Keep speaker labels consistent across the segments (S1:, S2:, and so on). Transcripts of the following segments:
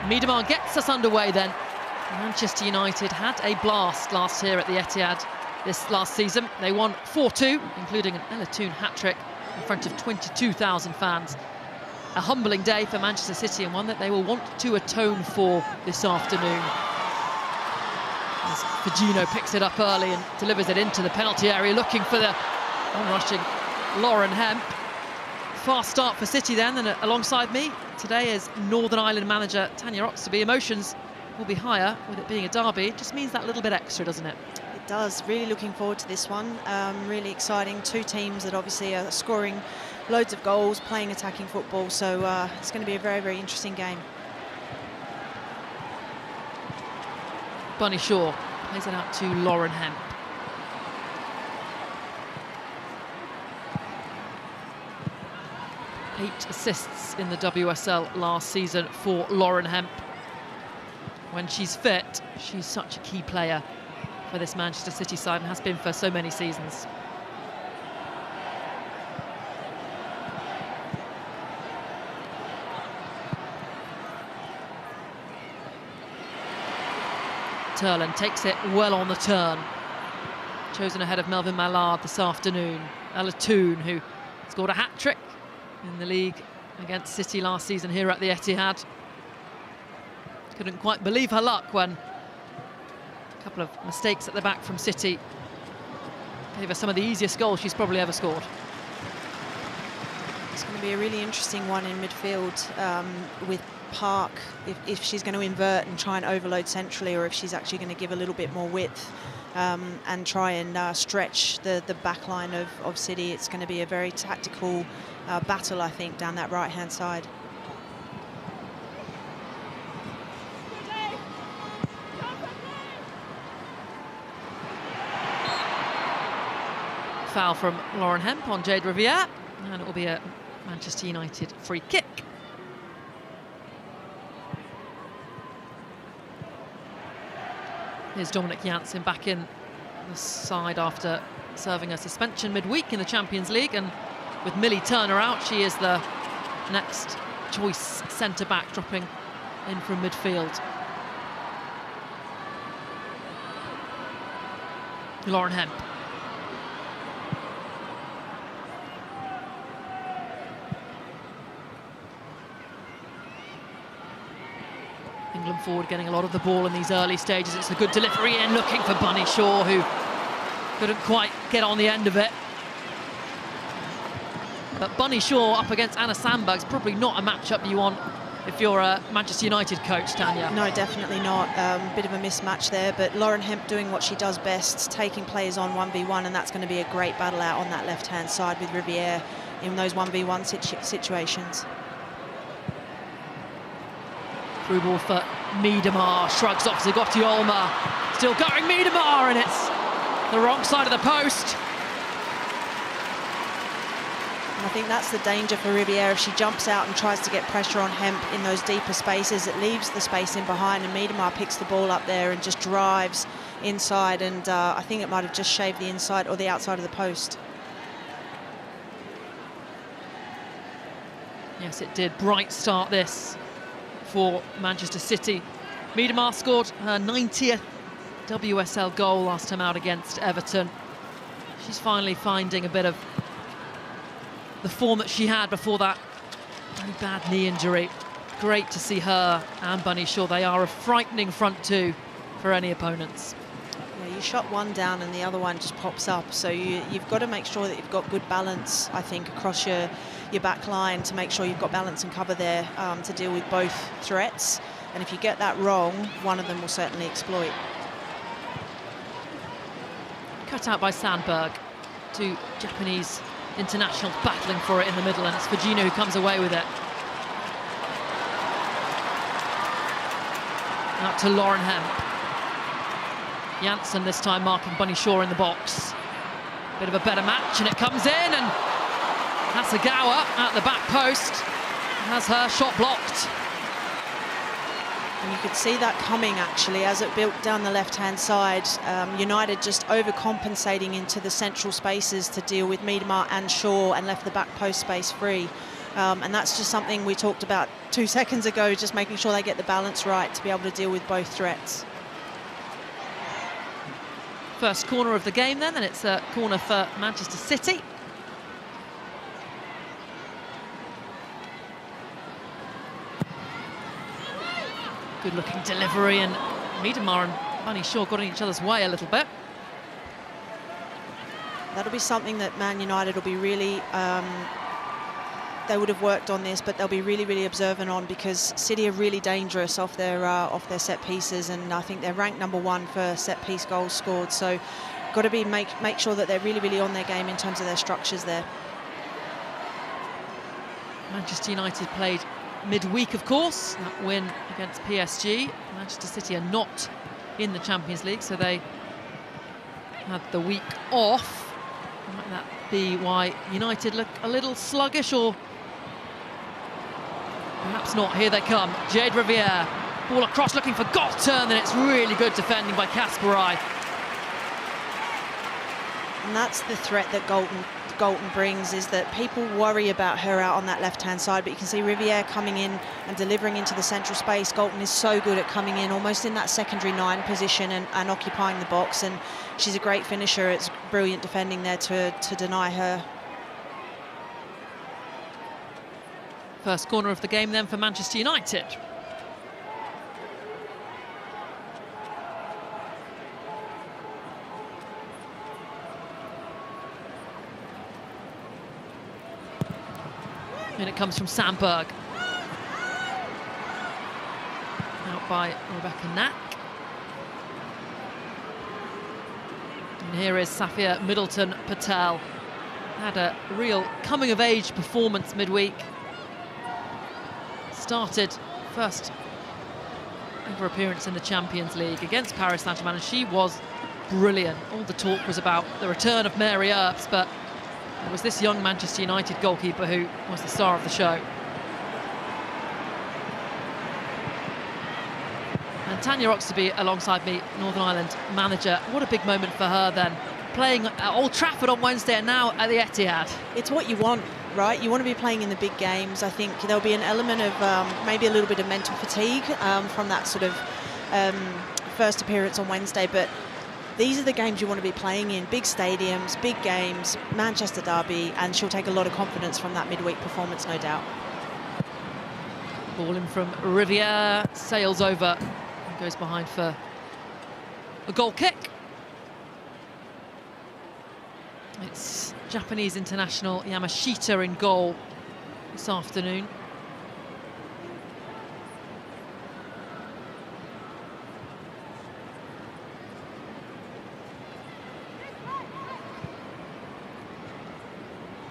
S1: Miedemar gets us underway then. Manchester United had a blast last year at the Etihad this last season. They won 4-2, including an Ella Toone hat-trick in front of 22,000 fans. A humbling day for Manchester City, and one that they will want to atone for this afternoon. As Firmino picks it up early and delivers it into the penalty area, looking for the onrushing Lauren Hemp. Fast start for City then, and alongside me today is Northern Ireland manager Tanya Oxtoby. Emotions will be higher with it being a derby. It just means that little bit extra, doesn't it?
S2: It does. Really looking forward to this one. Really exciting. Two teams that obviously are scoring loads of goals, playing attacking football, so it's going to be a very, very interesting game.
S1: Bunny Shaw plays it out to Lauren Hemp. Eight assists in the WSL last season for Lauren Hemp. When she's fit, she's such a key player for this Manchester City side and has been for so many seasons. Turlen takes it well on the turn. Chosen ahead of Melvin Mallard this afternoon. Ella Toone, who scored a hat-trick in the league against City last season here at the Etihad. Couldn't quite believe her luck when a couple of mistakes at the back from City gave her some of the easiest goals she's probably ever scored.
S2: It's going to be a really interesting one in midfield with Park, if she's going to invert and try and overload centrally, or if she's actually going to give a little bit more width and try and stretch the back line of City. It's going to be a very tactical battle, I think, down that right-hand side.
S1: Foul from Lauren Hemp on Jade Riviere, and it will be a Manchester United free kick. Here's Dominic Janssen back in the side after serving a suspension midweek in the Champions League, and with Millie Turner out, she is the next choice centre-back, dropping in from midfield. Lauren Hemp. England forward getting a lot of the ball in these early stages. It's a good delivery in, looking for Bunny Shaw, who couldn't quite get on the end of it. But Bunny Shaw up against Anna Sandberg's probably not a matchup you want if you're a Manchester United coach, Tanya.
S2: No, definitely not. Bit of a mismatch there, but Lauren Hemp doing what she does best, taking players on 1v1, and that's going to be a great battle out on that left-hand side with Riviere in those 1v1 situations.
S1: Through ball for Miedemar, shrugs off Zagoti Olma. Still going Miedemar, and it's the wrong side of the post.
S2: And I think that's the danger for Riviere. If she jumps out and tries to get pressure on Hemp in those deeper spaces, it leaves the space in behind, and Miedemar picks the ball up there and just drives inside, and I think it might have just shaved the inside or the outside of the post.
S1: Yes, it did. Bright start this for Manchester City. Miedemar scored her 90th WSL goal last time out against Everton. She's finally finding a bit of the form that she had before that very bad knee injury. Great to see her and Bunny Shaw. They are a frightening front two for any opponents.
S2: Yeah, you shot one down and the other one just pops up, so you've got to make sure that you've got good balance, I think, across your back line, to make sure you've got balance and cover there to deal with both threats. And if you get that wrong, one of them will certainly exploit.
S1: Cut out by Sandberg. Two Japanese internationals battling for it in the middle, and it's Firmino who comes away with it. Out to Lauren Hemp. Janssen this time marking Bunny Shaw in the box. Bit of a better match, and it comes in, and Hasegawa at the back post has her shot blocked.
S2: And you could see that coming, actually, as it built down the left-hand side. United just overcompensating into the central spaces to deal with Miedemar and Shaw, and left the back post space free. And that's just something we talked about 2 seconds ago, just making sure they get the balance right to be able to deal with both threats.
S1: First corner of the game then, and it's a corner for Manchester City. Good looking delivery, and Miedemar and Bunny Shaw got in each other's way a little bit.
S2: That'll be something that Man United will be really, they would have worked on this, but they'll be really, really observant on, because City are really dangerous off their set pieces, and I think they're ranked #1 for set piece goals scored. So, got to be make sure that they're really, really on their game in terms of their structures there.
S1: Manchester United played midweek, of course, that win against PSG. Manchester City are not in the Champions League, so they had the week off. Might that be why United look a little sluggish, or perhaps not? Here they come. Jade Riviere, ball across, looking for goal turn, and it's really good defending by Kasparai.
S2: And that's the threat that Galton brings, is that people worry about her out on that left-hand side, but you can see Riviere coming in and delivering into the central space. Galton is so good at coming in almost in that secondary 9 position and occupying the box, and she's a great finisher. It's brilliant defending there to deny her.
S1: First corner of the game then for Manchester United. And it comes from Sandberg. Out by Rebecca Knack. And here is Safia Middleton Patel. Had a real coming-of-age performance midweek. Started first ever appearance in the Champions League against Paris Saint-Germain, and she was brilliant. All the talk was about the return of Mary Earps, but it was this young Manchester United goalkeeper who was the star of the show. And Tanya Oxtoby alongside me, Northern Ireland manager. What a big moment for her then, playing at Old Trafford on Wednesday and now at the Etihad.
S2: It's what you want, right? You want to be playing in the big games. I think there'll be an element of maybe a little bit of mental fatigue from that sort of first appearance on Wednesday, but these are the games you want to be playing in, big stadiums, big games, Manchester derby, and she'll take a lot of confidence from that midweek performance, no doubt.
S1: Ball in from Riviere, sails over and goes behind for a goal kick. It's Japanese international Yamashita in goal this afternoon.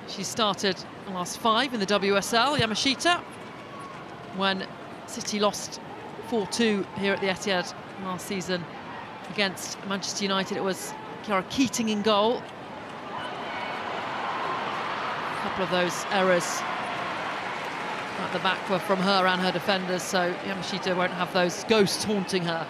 S1: She started the last 5 in the WSL, Yamashita, when City lost 4-2 here at the Etihad last season against Manchester United. It was Chiara Keating in goal. A couple of those errors at the back were from her and her defenders, so Yamashita won't have those ghosts haunting her.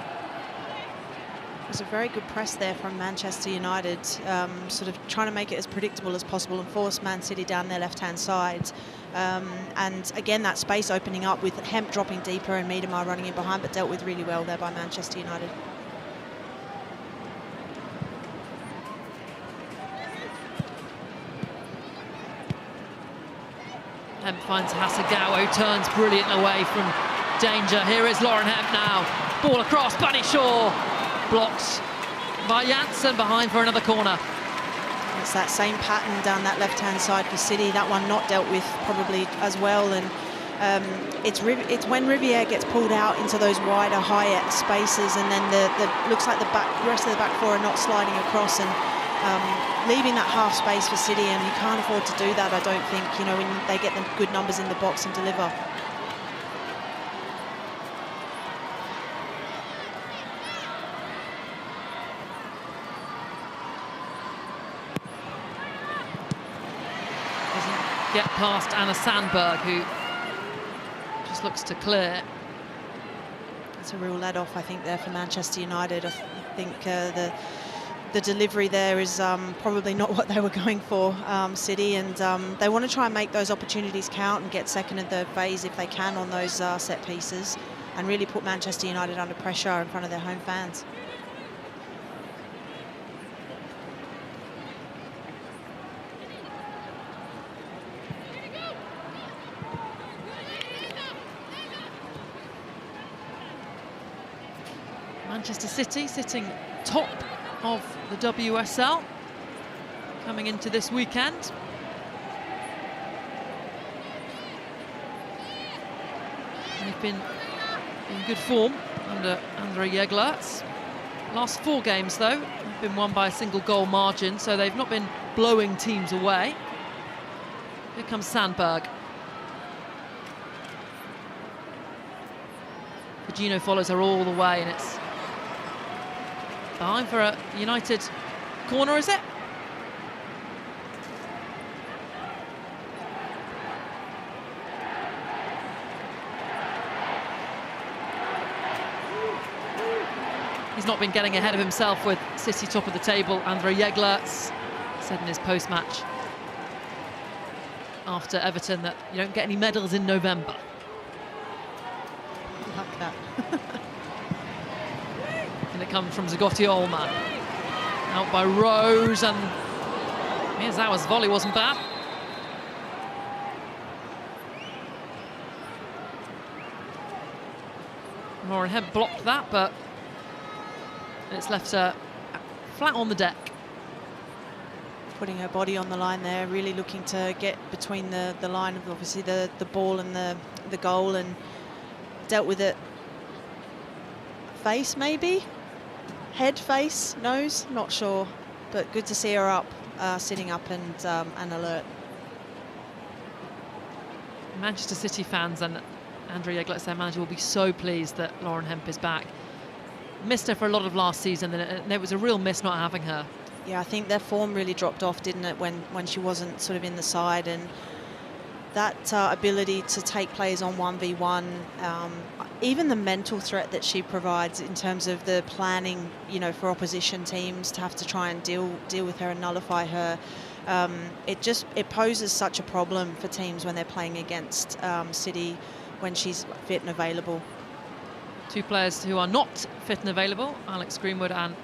S2: It was a very good press there from Manchester United, sort of trying to make it as predictable as possible and force Man City down their left-hand side. And again, that space opening up with Hemp dropping deeper and Miedemar running in behind, but dealt with really well there by Manchester United.
S1: Hemp finds Hasegawa, who turns brilliant away from danger. Here is Lauren Hemp now. Ball across, Bunny Shaw. Blocked by Janssen, behind for another corner.
S2: It's that same pattern down that left-hand side for City. That one not dealt with probably as well. And it's when Riviere gets pulled out into those wider, higher spaces, and then looks like the rest of the back four are not sliding across and leaving that half space for City. And you can't afford to do that, I don't think. You know, when they get the good numbers in the box and deliver.
S1: Get past Anna Sandberg, who just looks to clear.
S2: It's a real let-off, I think, there for Manchester United. I think the delivery there is probably not what they were going for, City, and they want to try and make those opportunities count and get second and third phase if they can on those set pieces, and really put Manchester United under pressure in front of their home fans.
S1: Manchester City sitting top of the WSL coming into this weekend. They've been in good form under Andrea Jeglert's. Last 4 games, though, have been won by a single goal margin, so they've not been blowing teams away. Here comes Sandberg. Gino follows her all the way, and it's behind for a United corner, is it? He's not been getting ahead of himself with City top of the table. Andrea Jeglert's said in his post-match after Everton that you don't get any medals in November.
S2: I like that.
S1: And it comes from Zagotti Olma. Out by Rose, and Miyazawa's volley wasn't bad. Lauren Hemp blocked that, but it's left her flat on the deck.
S2: Putting her body on the line there, really looking to get between the line of obviously the ball and the goal, and dealt with it. Face maybe? Head, face, nose, not sure. But good to see her up, sitting up and alert.
S1: Manchester City fans and Andrea Jeglert's their manager will be so pleased that Lauren Hemp is back. Missed her for a lot of last season, and it was a real miss not having her.
S2: Yeah, I think their form really dropped off, didn't it, when she wasn't sort of in the side, and that ability to take players on 1v1, even the mental threat that she provides in terms of the planning, you know, for opposition teams to have to try and deal with her and nullify her. It poses such a problem for teams when they're playing against City when she's fit and available.
S1: 2 players who are not fit and available, Alex Greenwood and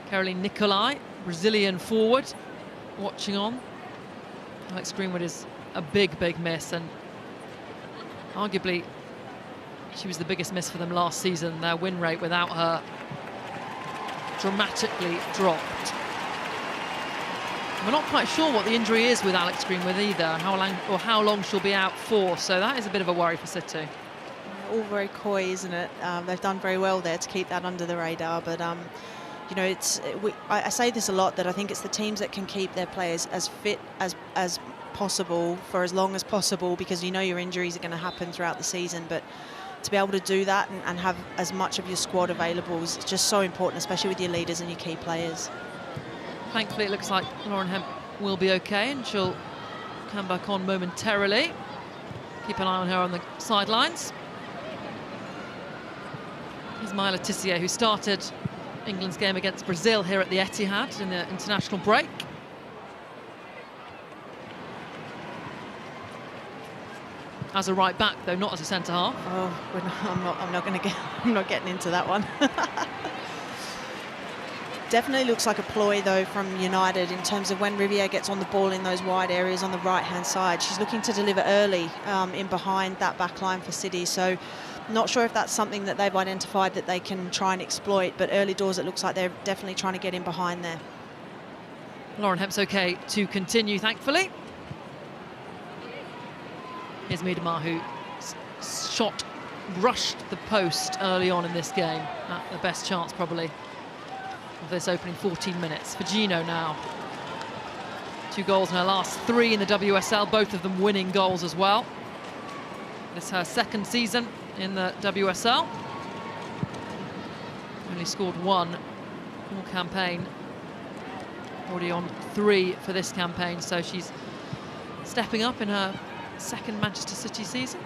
S1: Caroline Nicolai, Brazilian forward, watching on. Alex Greenwood is a big miss, and arguably she was the biggest miss for them last season. Their win rate without her dramatically dropped. We're not quite sure what the injury is with Alex Greenwood either, how long she'll be out for, so that is a bit of a worry for City.
S2: All very coy, isn't it? They've done very well there to keep that under the radar, but you know, I say this a lot, that I think it's the teams that can keep their players as fit as possible for as long as possible, because you know your injuries are going to happen throughout the season, but to be able to do that and have as much of your squad available is just so important, especially with your leaders and your key players.
S1: Thankfully, it looks like Lauren Hemp will be okay, and she'll come back on momentarily. Keep an eye on her on the sidelines. Here's Maya Le Tissier, who started England's game against Brazil here at the Etihad in the international break. As a right back, though, not as a centre half.
S2: Oh, I'm not getting into that one. Definitely looks like a ploy, though, from United in terms of when Riviere gets on the ball in those wide areas on the right-hand side. She's looking to deliver early in behind that back line for City. So not sure if that's something that they've identified that they can try and exploit, but early doors it looks like they're definitely trying to get in behind there.
S1: Lauren Hemp's okay to continue, thankfully. Here's Miedema, who brushed the post early on in this game. The best chance, probably, of this opening 14 minutes. For Gino now. 2 goals in her last 3 in the WSL, both of them winning goals as well. This is her 2nd season in the WSL. Only scored 1 all campaign. Already on 3 for this campaign, so she's stepping up in her 2nd Manchester City season.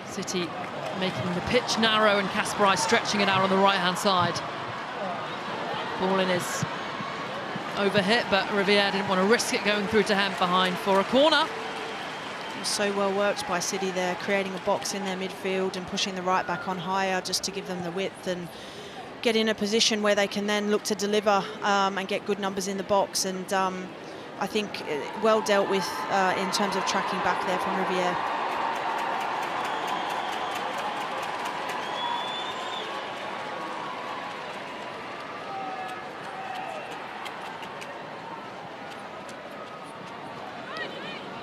S1: City making the pitch narrow, and Kasparai stretching it out on the right-hand side. Ball in is overhit, but Riviere didn't want to risk it going through to Hemp behind for a corner.
S2: It was so well worked by City there, creating a box in their midfield and pushing the right back on higher just to give them the width and get in a position where they can then look to deliver and get good numbers in the box. And I think well dealt with in terms of tracking back there from Riviere.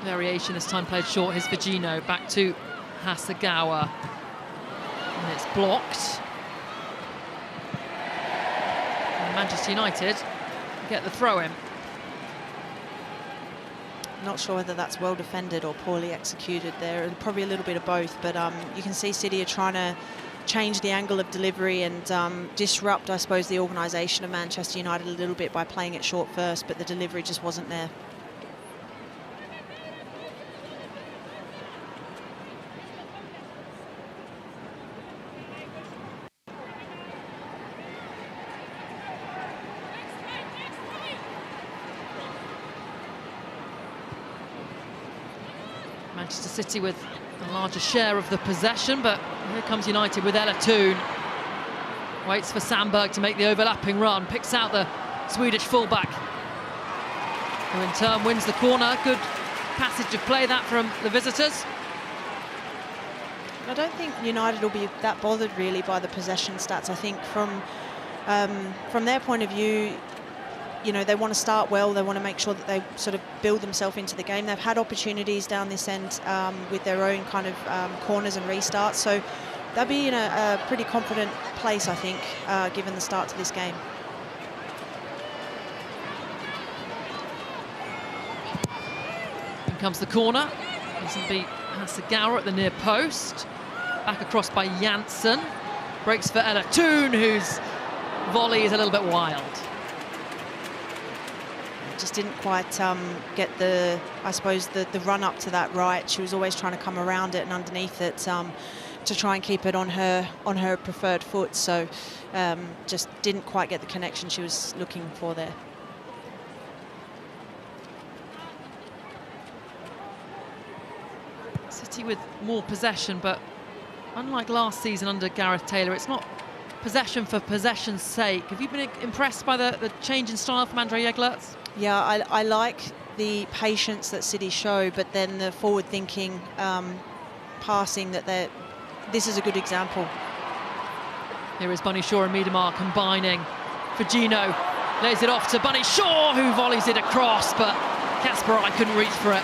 S1: Variation this time played short. Here's Vigino back to Hasegawa, and it's blocked. And Manchester United get the throw-in.
S2: Not sure whether that's well defended or poorly executed there. Probably a little bit of both, but you can see City are trying to change the angle of delivery and disrupt, I suppose, the organisation of Manchester United a little bit by playing it short first, but the delivery just wasn't there.
S1: Manchester City with a larger share of the possession, but here comes United with Ella Toon. Waits for Sandberg to make the overlapping run, picks out the Swedish fullback, who in turn wins the corner. Good passage of play that from the visitors.
S2: I don't think United will be that bothered really by the possession stats. I think from their point of view, you know, they want to start well. They want to make sure that they sort of build themselves into the game. They've had opportunities down this end with their own kind of corners and restarts. So they'll be in a pretty confident place, I think, given the start to this game.
S1: In comes the corner. Doesn't beat Hasegawa at the near post. Back across by Janssen. Breaks for Ella Toon, whose volley is a little bit wild.
S2: Just didn't quite get the, I suppose, the run up to that right. She was always trying to come around it and underneath it to try and keep it on her preferred foot. So just didn't quite get the connection she was looking for there.
S1: City with more possession, but unlike last season under Gareth Taylor, it's not possession for possession's sake. Have you been impressed by the change in style from Andre Jeglerts?
S2: Yeah, I like the patience that City show, but then the forward-thinking passing that this is a good example.
S1: Here is Bunny Shaw and Miedemar combining. Vigino lays it off to Bunny Shaw, who volleys it across, but Kasparai couldn't reach for it.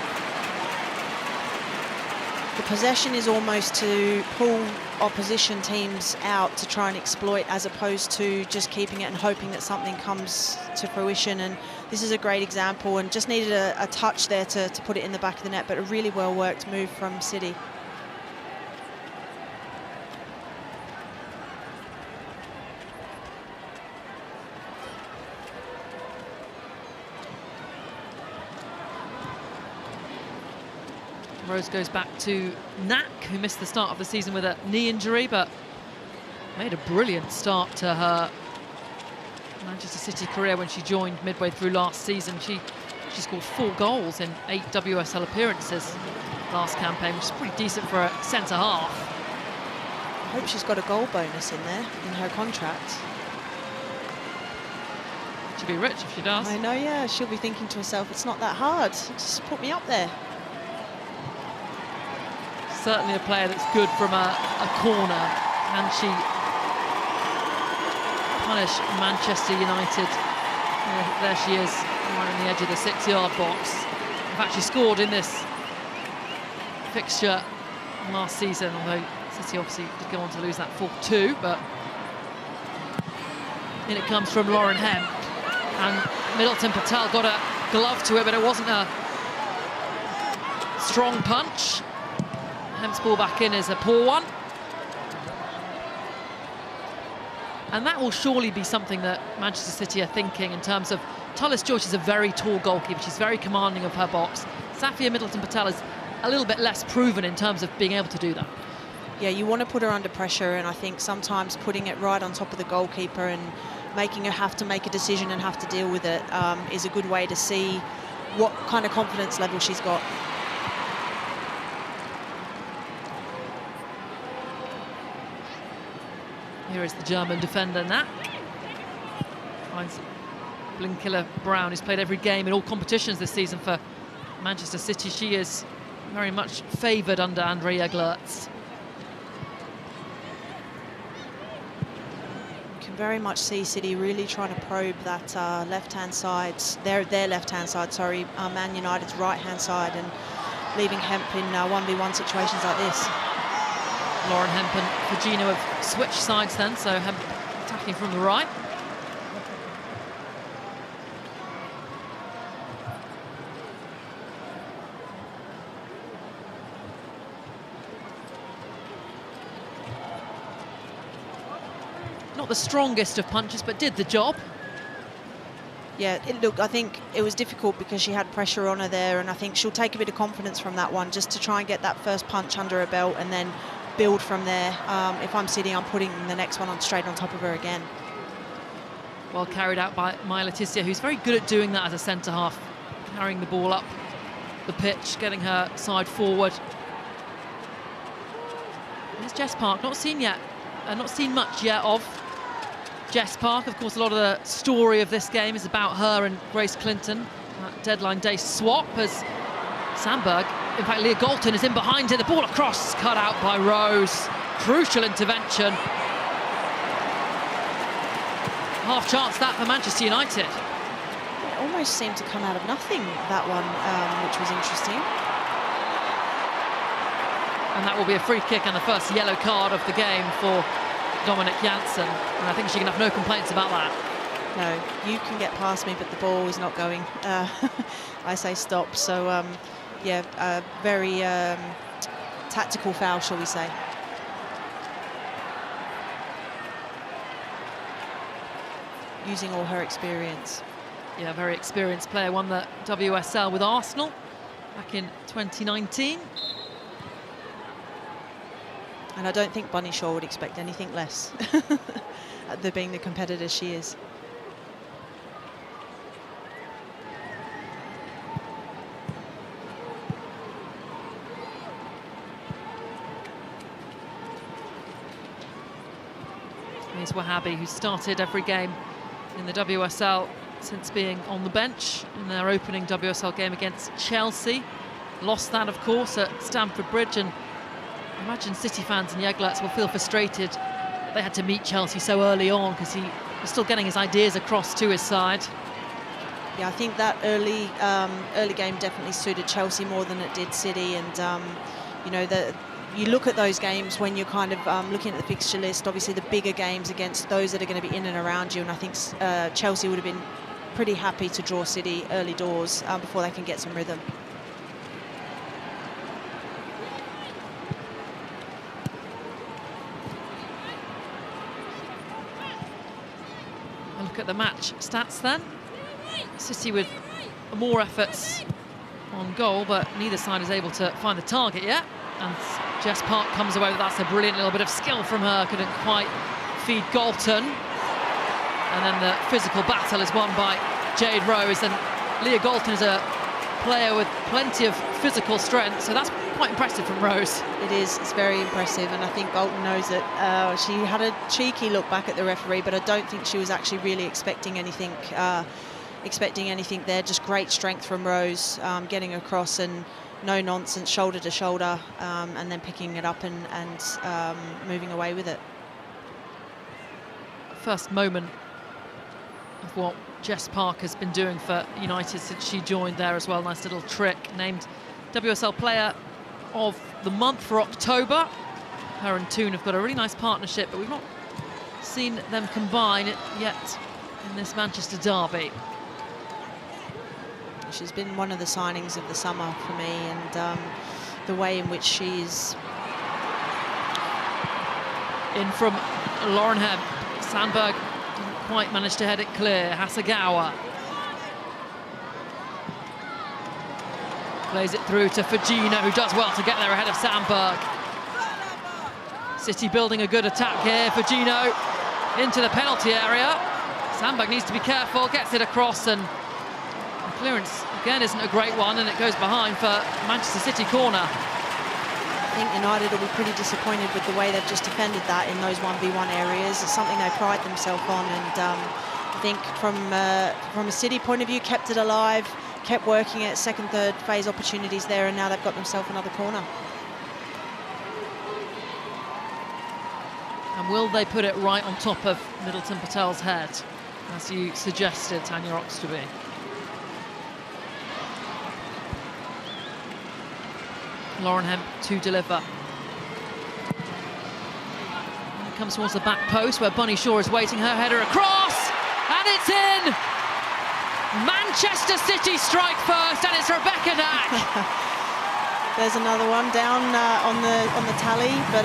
S2: The possession is almost to pull opposition teams out to try and exploit, as opposed to just keeping it and hoping that something comes to fruition. And this is a great example, and just needed a touch there to put it in the back of the net, but a really well worked move from City.
S1: Rose goes back to Knack, who missed the start of the season with a knee injury, but made a brilliant start to her Manchester City career when she joined midway through last season. She scored 4 goals in 8 WSL appearances last campaign, which is pretty decent for a centre-half.
S2: I hope she's got a goal bonus in there in her contract.
S1: She'll be rich if she does.
S2: I know, yeah. She'll be thinking to herself, it's not that hard. Just put me up there.
S1: Certainly a player that's good from a corner. Can she punish Manchester United? There she is, right on the edge of the 6-yard box. In fact, she scored in this fixture last season, although City obviously did go on to lose that 4-2, but in it comes from Lauren Hemp. And Middleton Patel got a glove to it, but it wasn't a strong punch. Hemp's ball back in is a poor one. And that will surely be something that Manchester City are thinking in terms of Tullis George is a very tall goalkeeper. She's very commanding of her box. Safia Middleton Patel is a little bit less proven in terms of being able to do that.
S2: Yeah, you want to put her under pressure, and I think sometimes putting it right on top of the goalkeeper and making her have to make a decision and have to deal with it is a good way to see what kind of confidence level she's got.
S1: Here is the German defender, Knack. Finds Blinkiller Brown, who's played every game in all competitions this season for Manchester City. She is very much favoured under Andrea Glertz.
S2: You can very much see City really trying to probe that left-hand side, their left-hand side, sorry, Man United's right-hand side, and leaving Hemp in 1v1 situations like this.
S1: Lauren Hemp and Fujino have switched sides then, so Hemp attacking from the right. Not the strongest of punches, but did the job.
S2: Yeah, I think it was difficult because she had pressure on her there, and I think she'll take a bit of confidence from that one just to try and get that first punch under her belt and then build from there. If I'm City, I'm putting the next one on straight on top of her again.
S1: Well carried out by Maya Letizia, who's very good at doing that as a centre-half, carrying the ball up the pitch, getting her side forward. There's Jess Park, not seen much yet of Jess Park. Of course, a lot of the story of this game is about her and Grace Clinton. That deadline day swap as Sandberg, in fact, Leah Galton is in behind her. The ball across, cut out by Rose. Crucial intervention. Half chance that for Manchester United.
S2: It almost seemed to come out of nothing, that one, which was interesting.
S1: And that will be a free kick and the first yellow card of the game for Dominic Janssen. And I think she can have no complaints about that.
S2: No, you can get past me, but the ball is not going. I say stop. So, yeah, very tactical foul, shall we say. Using all her experience.
S1: Yeah, very experienced player. Won the WSL with Arsenal back in 2019.
S2: And I don't think Bunny Shaw would expect anything less, at being the competitor she is.
S1: Here's Wahabi, who started every game in the WSL since being on the bench in their opening WSL game against Chelsea. Lost that, of course, at Stamford Bridge, and I imagine City fans and Jeglerts will feel frustrated they had to meet Chelsea so early on because he was still getting his ideas across to his side.
S2: Yeah, I think that early game definitely suited Chelsea more than it did City, and you know, you look at those games when you're kind of looking at the fixture list, obviously the bigger games against those that are going to be in and around you, and I think Chelsea would have been pretty happy to draw City early doors before they can get some rhythm.
S1: A look at the match stats then. City with more efforts on goal, but neither side is able to find the target yet. And Jess Park comes away with that. That's a brilliant little bit of skill from her. Couldn't quite feed Galton. And then the physical battle is won by Jade Rose. And Leah Galton is a player with plenty of physical strength, so that's quite impressive from Rose.
S2: It is. It's very impressive, and I think Galton knows it. She had a cheeky look back at the referee, but I don't think she was actually really expecting anything. There. Just great strength from Rose, getting across and no nonsense, shoulder to shoulder, and then picking it up and moving away with it.
S1: First moment of what Jess Park has been doing for United since she joined there as well. Nice little trick. Named WSL Player of the Month for October. Her and Toon have got a really nice partnership, but we've not seen them combine it yet in this Manchester derby.
S2: She's been one of the signings of the summer for me, and the way in which she's
S1: in from Lauren Hebb. Sandberg didn't quite manage to head it clear. Hasegawa plays it through to Fujino, who does well to get there ahead of Sandberg. City building a good attack here for Gino into the penalty area. Sandberg needs to be careful, gets it across, and the clearance again isn't a great one, and it goes behind for Manchester City corner.
S2: I think United will be pretty disappointed with the way they've just defended that in those 1v1 areas. It's something they pride themselves on, and I think from a City point of view, kept it alive, kept working at second, third phase opportunities there, and now they've got themselves another corner.
S1: And will they put it right on top of Middleton Patel's head, as you suggested, Tanya Oxtoby? Lauren Hemp to deliver. And it comes towards the back post where Bunny Shaw is waiting, her header across, and it's in! Manchester City strike first, and it's Rebecca Knack.
S2: There's another one down on the tally, but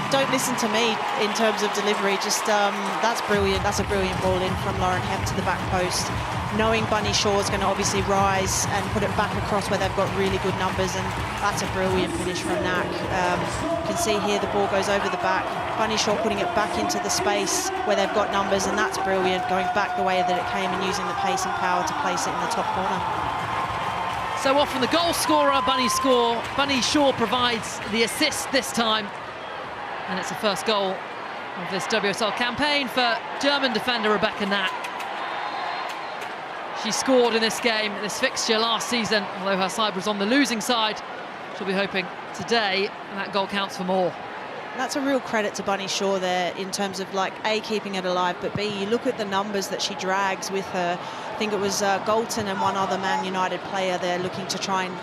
S2: don't listen to me in terms of delivery. Just that's brilliant. That's a brilliant ball in from Lauren Hemp to the back post, knowing Bunny Shaw is going to obviously rise and put it back across where they've got really good numbers, and that's a brilliant finish from Knack. You can see here the ball goes over the back. Bunny Shaw putting it back into the space where they've got numbers, and that's brilliant, going back the way that it came and using the pace and power to place it in the top corner.
S1: So often the goal scorer, Bunny Shaw provides the assist this time. And it's the first goal of this WSL campaign for German defender Rebecca Knack. She scored in this game, this fixture last season, although her side was on the losing side. She'll be hoping today that goal counts for more.
S2: That's a real credit to Bunny Shaw there in terms of, like, A, keeping it alive, but B, you look at the numbers that she drags with her. I think it was Galton and one other Man United player there looking to try and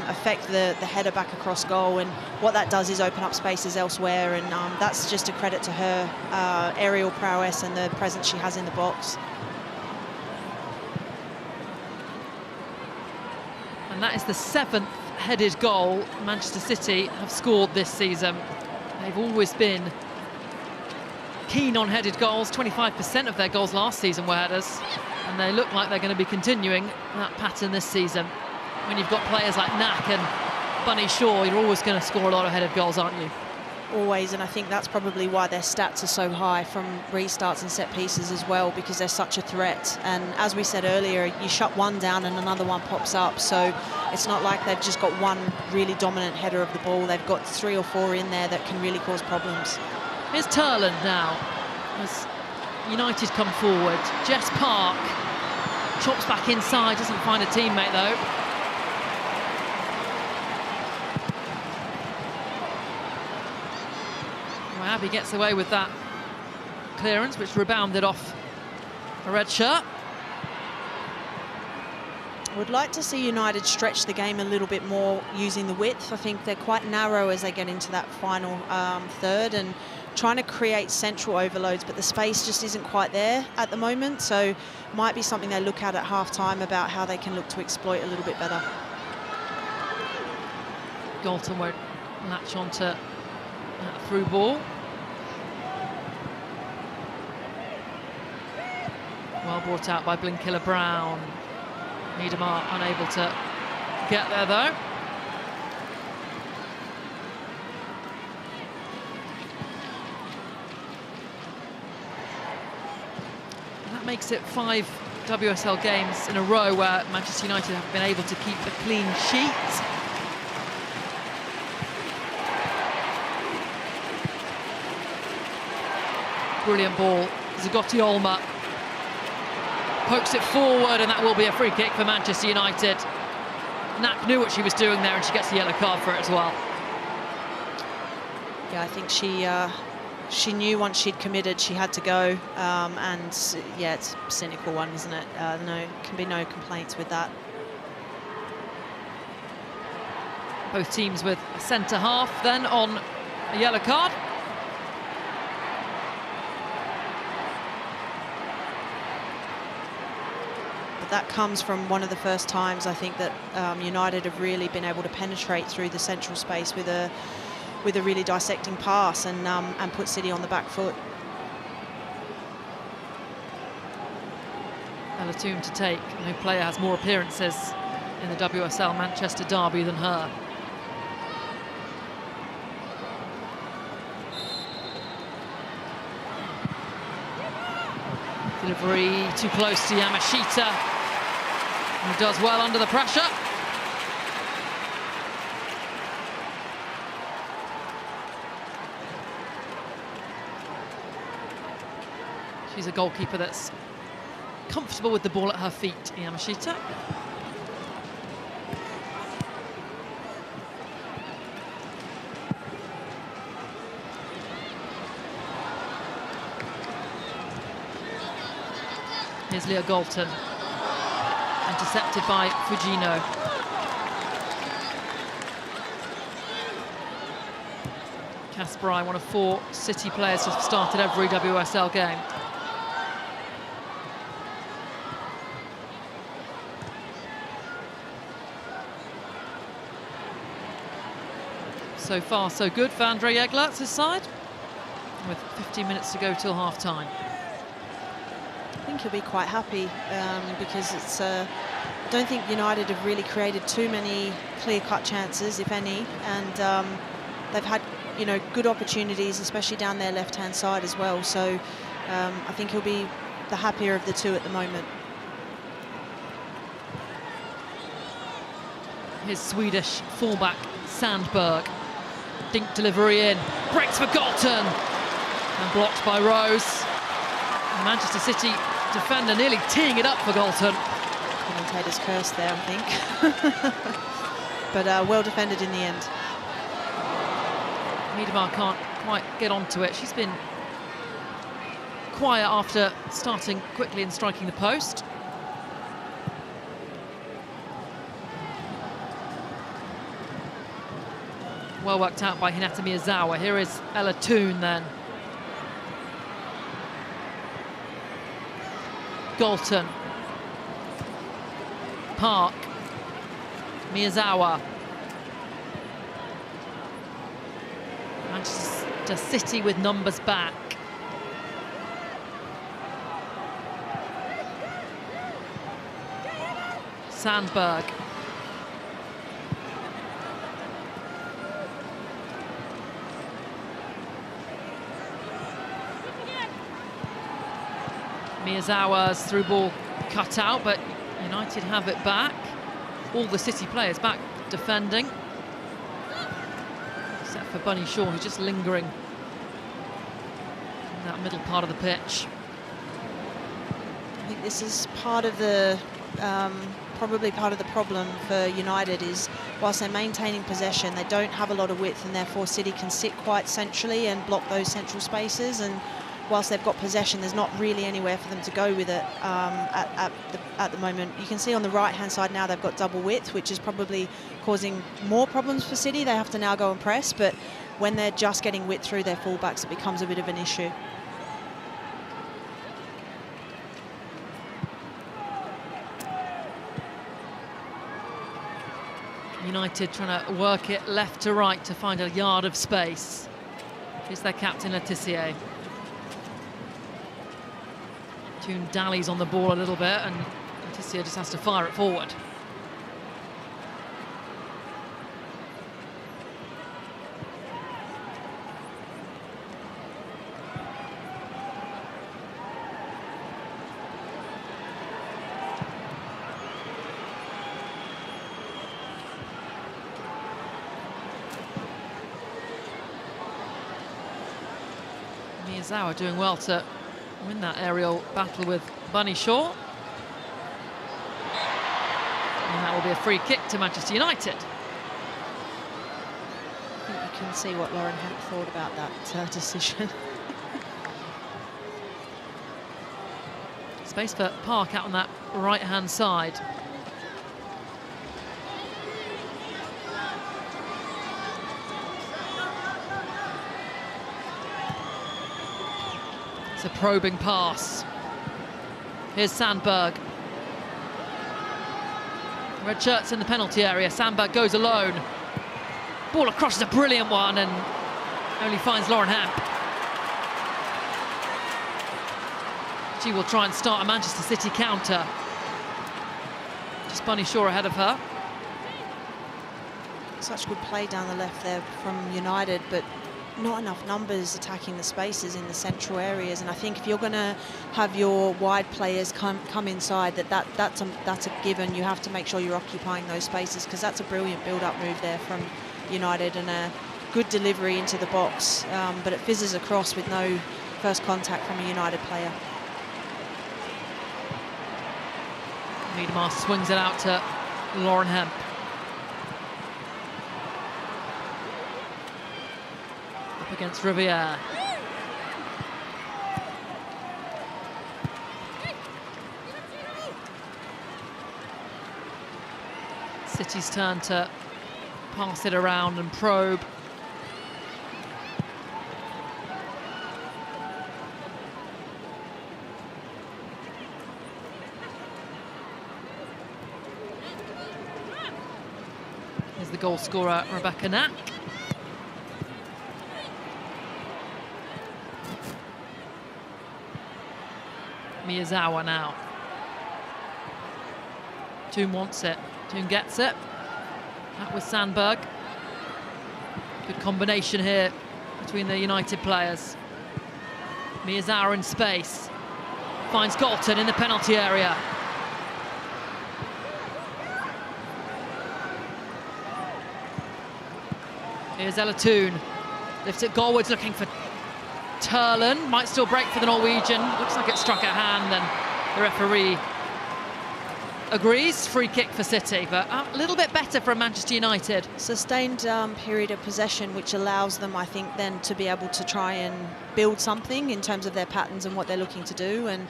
S2: affect the header back across goal, and what that does is open up spaces elsewhere, and that's just a credit to her aerial prowess and the presence she has in the box.
S1: And that is the 7th headed goal Manchester City have scored this season. They've always been keen on headed goals. 25% of their goals last season were headers, and they look like they're going to be continuing that pattern this season. When you've got players like Knack and Bunny Shaw, you're always going to score a lot of headed goals, aren't you?
S2: Always, and I think that's probably why their stats are so high from restarts and set pieces as well, because they're such a threat. And as we said earlier, you shut one down and another one pops up, so it's not like they've just got one really dominant header of the ball. They've got 3 or 4 in there that can really cause problems.
S1: Here's Turland now as United come forward. Jess Park chops back inside, doesn't find a teammate though. Abby gets away with that clearance, which rebounded off a red shirt.
S2: I would like to see United stretch the game a little bit more using the width. I think they're quite narrow as they get into that final third, and trying to create central overloads, but the space just isn't quite there at the moment. So might be something they look at half-time about how they can look to exploit a little bit better.
S1: Galton won't latch onto that through ball. Well brought out by Blinkilla Brown. Niedermar unable to get there though. And that makes it 5 WSL games in a row where Manchester United have been able to keep a clean sheet. Brilliant ball. Zagotti Olma pokes it forward, and that will be a free kick for Manchester United. Knack knew what she was doing there, and she gets the yellow card for it as well.
S2: Yeah, I think she knew once she'd committed she had to go, and yeah, it's a cynical one, isn't it? No, can be no complaints with that.
S1: Both teams with a centre half then on a yellow card.
S2: That comes from one of the first times I think that United have really been able to penetrate through the central space with a really dissecting pass and put City on the back foot.
S1: Elatoon to take. No player has more appearances in the WSL Manchester derby than her. Delivery too close to Yamashita, who does well under the pressure. She's a goalkeeper that's comfortable with the ball at her feet, Yamashita. Here's Leah Galton, intercepted by Fujino. Kasparai, one of 4 City players who's started every WSL game. So far, so good for Andre Eglert's side, with 15 minutes to go till half-time.
S2: I think he'll be quite happy because it's. I don't think United have really created too many clear-cut chances, if any, and they've had, good opportunities, especially down their left-hand side as well. So I think he'll be the happier of the two at the moment.
S1: His Swedish fullback Sandberg. Dink delivery in, breaks for Galton, and blocked by Rose. Manchester City defender nearly teeing it up for Galton.
S2: Commentator's curse there, I think. But well defended in the end.
S1: Miedemar can't quite get onto it. She's been quiet after starting quickly and striking the post. Well worked out by Hinata Miyazawa. Here is Ella Toon then. Galton. Park. Miyazawa. Manchester City with numbers back. Sandberg. Miyazawa's through ball cut out, but United have it back. All the City players back defending, except for Bunny Shaw, who's just lingering in that middle part of the pitch.
S2: I think this is part of the, probably part of the problem for United is whilst they're maintaining possession, they don't have a lot of width, and therefore City can sit quite centrally and block those central spaces. And whilst they've got possession, there's not really anywhere for them to go with it at the moment. You can see on the right-hand side now they've got double width, which is probably causing more problems for City. They have to now go and press, but when they're just getting width through their fullbacks, it becomes a bit of an issue.
S1: United trying to work it left to right to find a yard of space. Here's their captain, Letitia. Toon dallies on the ball a little bit, and Letitia just has to fire it forward. Miyazawa doing well to win that aerial battle with Bunny Shaw. And that will be a free kick to Manchester United.
S2: I think you can see what Lauren Hemp thought about that decision.
S1: Space for Park out on that right-hand side. It's a probing pass. Here's Sandberg. Red shirts in the penalty area. Sandberg goes alone. Ball across is a brilliant one and only finds Lauren Hemp. She will try and start a Manchester City counter. Just Bunny Shaw ahead of her.
S2: Such good play down the left there from United, but not enough numbers attacking the spaces in the central areas, and I think if you're going to have your wide players come inside, that's a given. You have to make sure you're occupying those spaces, because that's a brilliant build-up move there from United and a good delivery into the box, but it fizzes across with no first contact from a United player.
S1: Miedemar swings it out to Lauren Hemp. Up against Riviere. City's turn to pass it around and probe. Here's the goal scorer, Rebecca Knack. Miyazawa now. Toon wants it. Toon gets it. That was Sandberg. Good combination here between the United players. Miyazawa in space. Finds Galton in the penalty area. Here's Ella Toon. Lifts it goalwards, looking for Turlen. Might still break for the Norwegian. Looks like it struck her hand, and the referee agrees. Free kick for City, but a little bit better from Manchester United.
S2: Sustained period of possession, which allows them, I think, then to be able to try and build something in terms of their patterns and what they're looking to do. And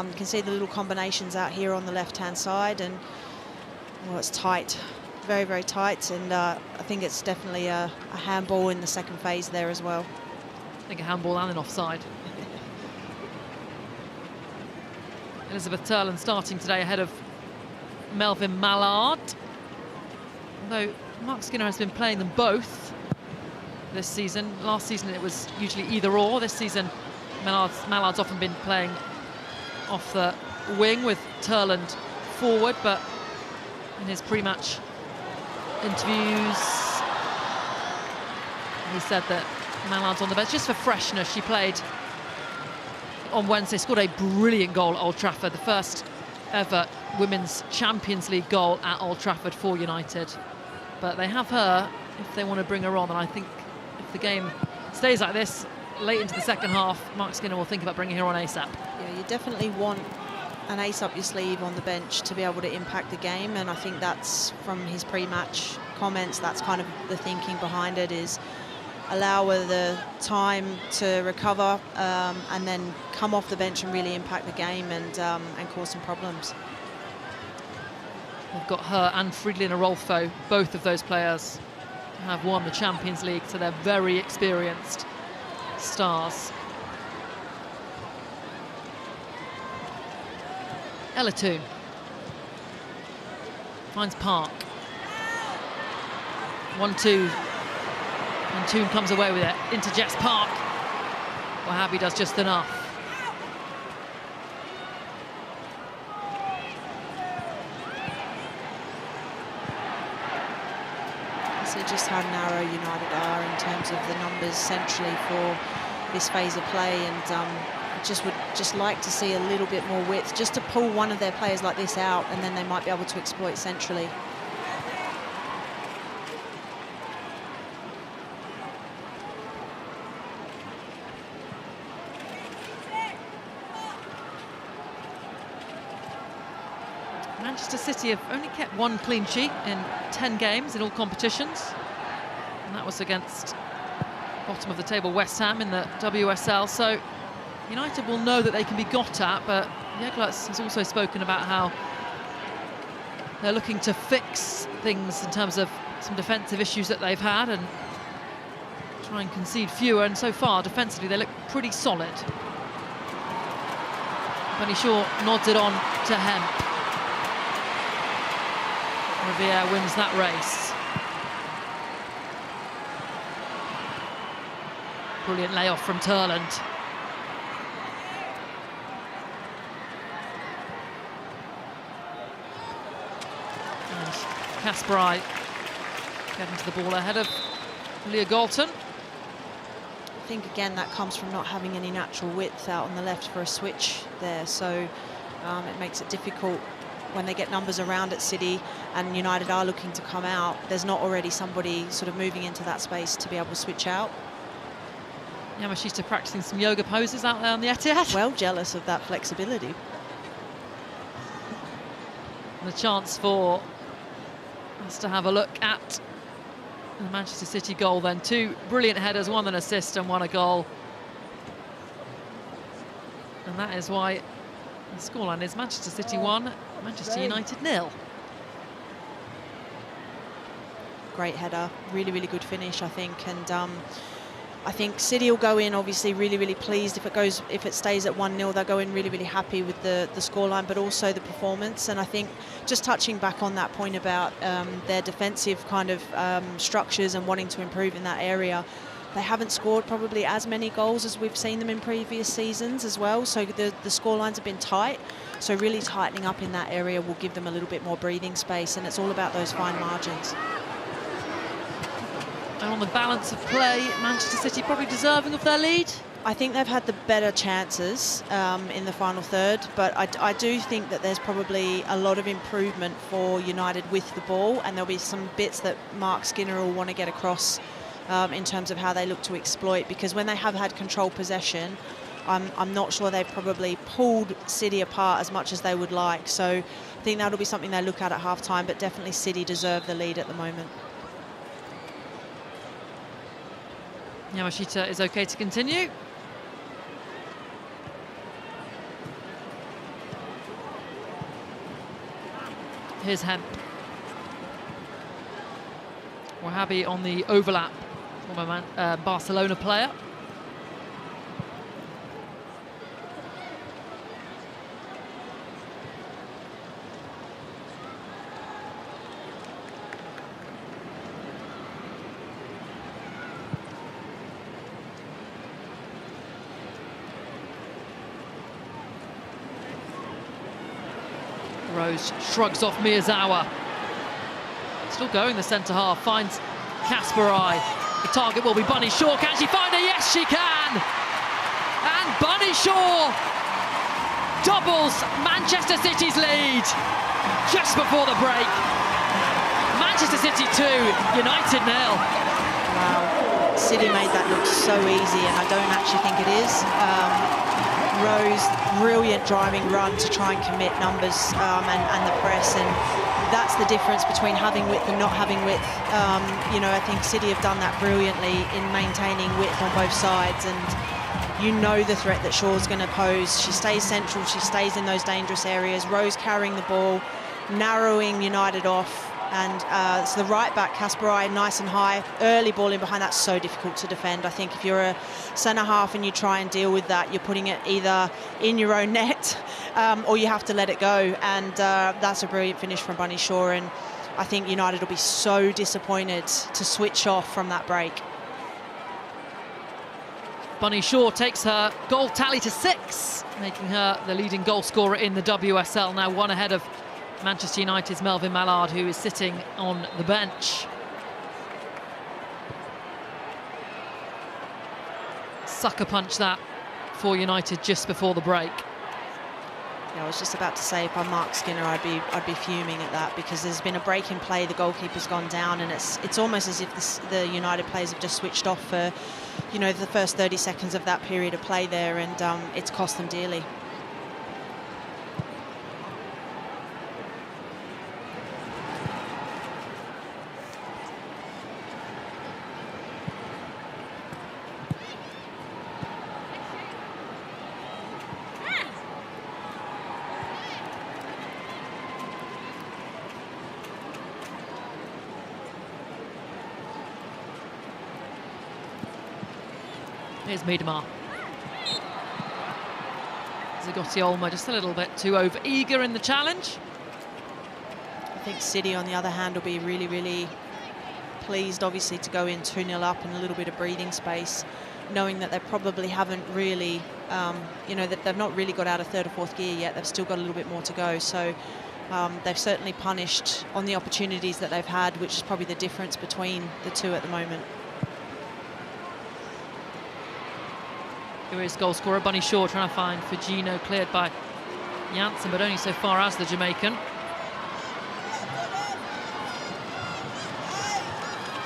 S2: you can see the little combinations out here on the left-hand side, and well, it's tight, very, very tight. And I think it's definitely a handball in the second phase there as well.
S1: I think a handball and an offside. Elizabeth Turlen starting today ahead of Melvin Mallard. Although Mark Skinner has been playing them both this season. Last season it was usually either or. This season Mallard's often been playing off the wing with Turland forward, but in his pre-match interviews he said that Mallard's on the bench just for freshness. She played on Wednesday, scored a brilliant goal at Old Trafford, the first ever Women's Champions League goal at Old Trafford for United. But they have her if they want to bring her on, and I think if the game stays like this late into the second half, Mark Skinner will think about bringing her on ASAP.
S2: Yeah, you definitely want an ace up your sleeve on the bench to be able to impact the game, and I think that's from his pre-match comments, that's kind of the thinking behind it, is allow her the time to recover and then come off the bench and really impact the game and cause some problems.
S1: They've got her and Fridolina Rolfo, both of those players have won the Champions League, so they're very experienced stars. Ella Toon finds Park. 1-2. And Toon comes away with it into Jess Park. Wahabi does just enough.
S2: See just how narrow United are in terms of the numbers centrally for this phase of play, and I would just like to see a little bit more width, just to pull one of their players like this out, and then they might be able to exploit centrally.
S1: Manchester City have only kept one clean sheet in 10 games in all competitions, and that was against bottom of the table West Ham in the WSL. So United will know that they can be got at, but Jeglas has also spoken about how they're looking to fix things in terms of some defensive issues that they've had and try and concede fewer, and so far defensively they look pretty solid. Bunny Shaw nods it on to Hemp. Riviere wins that race. Brilliant layoff from Turland. And Kasparai getting to the ball ahead of Leah Galton.
S2: think, again, that comes from not having any natural width out on the left for a switch there. So it makes it difficult when they get numbers around at City and United are looking to come out. There's not already somebody sort of moving into that space to be able to switch out.
S1: Yamashita practicing some yoga poses out there on the Etihad.
S2: Well jealous of that flexibility.
S1: And a chance for us to have a look at the Manchester City goal then. 2 brilliant headers, 1 an assist and 1 a goal. And that is why the scoreline is Manchester City 1, Manchester United 0.
S2: Great header, really, really good finish, I think. And I think City will go in obviously really pleased if it stays at 1-0. They'll go in really happy with the scoreline, but also the performance. And I think just touching back on that point about their defensive kind of structures and wanting to improve in that area, they haven't scored probably as many goals as we've seen them in previous seasons as well. So the scorelines have been tight. So really tightening up in that area will give them a little bit more breathing space, and it's all about those fine margins.
S1: And on the balance of play, Manchester City probably deserving of their lead.
S2: I think they've had the better chances in the final third, but I do think that there's probably a lot of improvement for United with the ball, and there'll be some bits that Mark Skinner will want to get across in terms of how they look to exploit, because when they have had control possession, I'm not sure they've probably pulled City apart as much as they would like. So I think that'll be something they look at half-time, but definitely City deserve the lead at the moment.
S1: Yamashita is okay to continue. Here's Hemp. Wahhabi on the overlap from a Barcelona player. Rose shrugs off Miyazawa. Still going the centre half, finds Kasparai. The target will be Bunny Shaw. Can she find her? Yes, she can! And Bunny Shaw doubles Manchester City's lead just before the break. Manchester City 2, United 0.
S2: Wow, City made that look so easy, and I don't actually think it is. Rose, brilliant driving run to try and commit numbers and the press, and that's the difference between having width and not having width. You know, I think City have done that brilliantly in maintaining width on both sides, and you know the threat that Shaw's going to pose. She stays central, she stays in those dangerous areas. Rose carrying the ball, narrowing United off, and so the right back, Kasparai, nice and high, early ball in behind. That's so difficult to defend. I think if you're a centre half and you try and deal with that, you're putting it either in your own net or you have to let it go, and that's a brilliant finish from Bunny Shaw, and I think United will be so disappointed to switch off from that break.
S1: Bunny Shaw takes her goal tally to 6, making her the leading goal scorer in the WSL, now 1 ahead of Manchester United's Melvin Mallard, who is sitting on the bench. Sucker punch that for United just before the break.
S2: Yeah, I was just about to say, if I'm Mark Skinner, I'd be fuming at that, because there's been a break in play, the goalkeeper's gone down, and it's almost as if the United players have just switched off for, you know, the first 30 seconds of that period of play there, and it's cost them dearly.
S1: Here's Miedema. Zagotti Olmo just a little bit too over-eager in the challenge.
S2: I think City, on the other hand, will be really pleased, obviously, to go in 2-0 up and a little bit of breathing space, knowing that they probably haven't really, you know, that they've not really got out of third or fourth gear yet. They've still got a little bit more to go. So they've certainly punished on the opportunities that they've had, which is probably the difference between the two at the moment.
S1: Here is goal scorer Bunny Shaw trying to find Fujino, cleared by Janssen, but only so far as the Jamaican.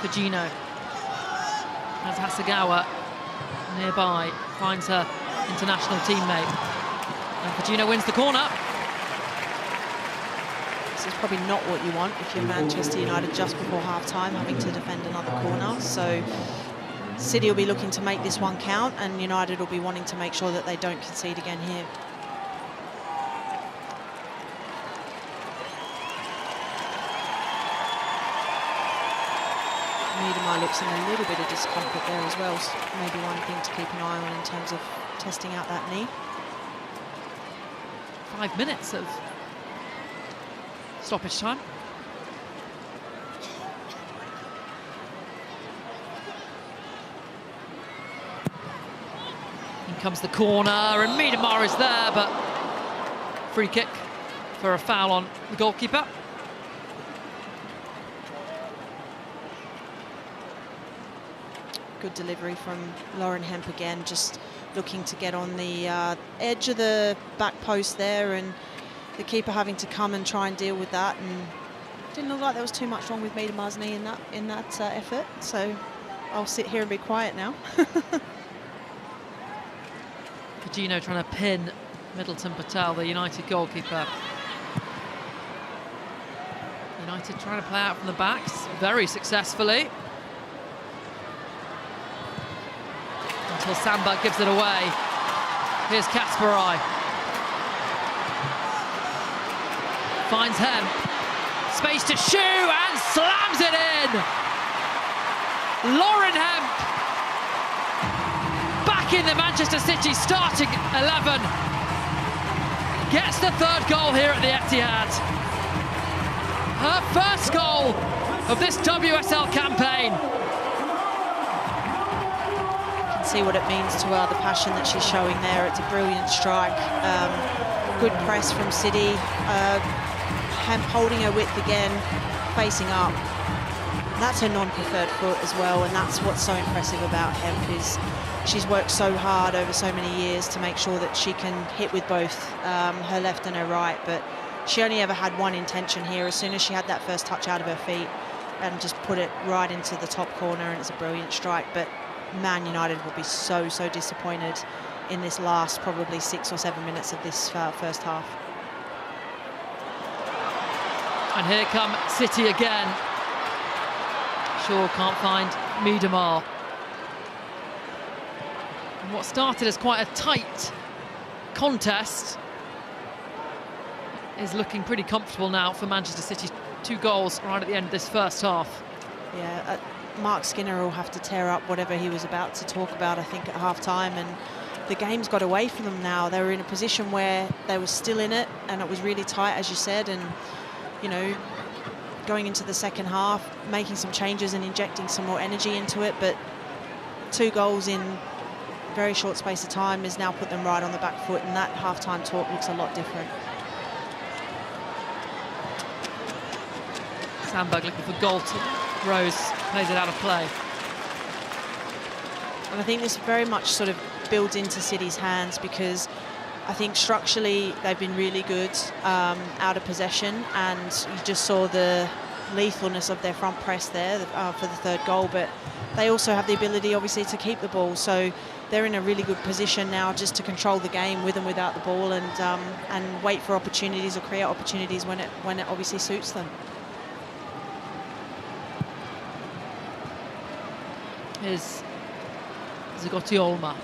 S1: Fujino as Hasegawa nearby finds her international teammate. And Fujino wins the corner.
S2: This is probably not what you want if you're Manchester United just before half-time, having to defend another corner. So City will be looking to make this one count, and United will be wanting to make sure that they don't concede again here. Miedema looks in a little bit of discomfort there as well. So maybe one thing to keep an eye on in terms of testing out that knee.
S1: 5 minutes of stoppage time. In comes the corner, and Miedema is there, but free kick for a foul on the goalkeeper.
S2: Good delivery from Lauren Hemp again, just looking to get on the edge of the back post there, and the keeper having to come and try and deal with that. And didn't look like there was too much wrong with Miedema's knee in that effort. So I'll sit here and be quiet now.
S1: Fujino trying to pin Middleton Patel, the United goalkeeper. United trying to play out from the backs very successfully. Until Sandberg gives it away. Here's Kasparai. Finds Hemp. Space to shoot and slams it in. Lauren Hemp. Back in the Manchester City starting 11. Gets the third goal here at the Etihad. Her first goal of this WSL campaign.
S2: See what it means to her, the passion that she's showing there. It's a brilliant strike. Good press from City. Hemp holding her width again, facing up. That's her non-preferred foot as well, and that's what's so impressive about Hemp, is she's worked so hard over so many years to make sure that she can hit with both her left and her right, but she only ever had one intention here. As soon as she had that first touch out of her feet, and just put it right into the top corner, and it's a brilliant strike. But Man United will be so disappointed in this last probably 6 or 7 minutes of this first half.
S1: And here come City again. Shaw can't find Miedema. And what started as quite a tight contest is looking pretty comfortable now for Manchester City. 2 goals right at the end of this first half.
S2: Yeah. Mark Skinner will have to tear up whatever he was about to talk about, I think, at half-time, and the game's got away from them now. They were in a position where they were still in it, and it was really tight, as you said, and, you know, going into the second half, making some changes and injecting some more energy into it, but 2 goals in a very short space of time has now put them right on the back foot, and that half-time talk looks a lot different.
S1: Sandberg looking for Galton. Rose plays it out of play.
S2: And I think this very much sort of builds into City's hands, because I think structurally they've been really good out of possession, and you just saw the lethalness of their front press there for the third goal, but they also have the ability obviously to keep the ball, so they're in a really good position now just to control the game with and without the ball, and wait for opportunities or create opportunities when it obviously suits them.
S1: Here's Zgotiolma.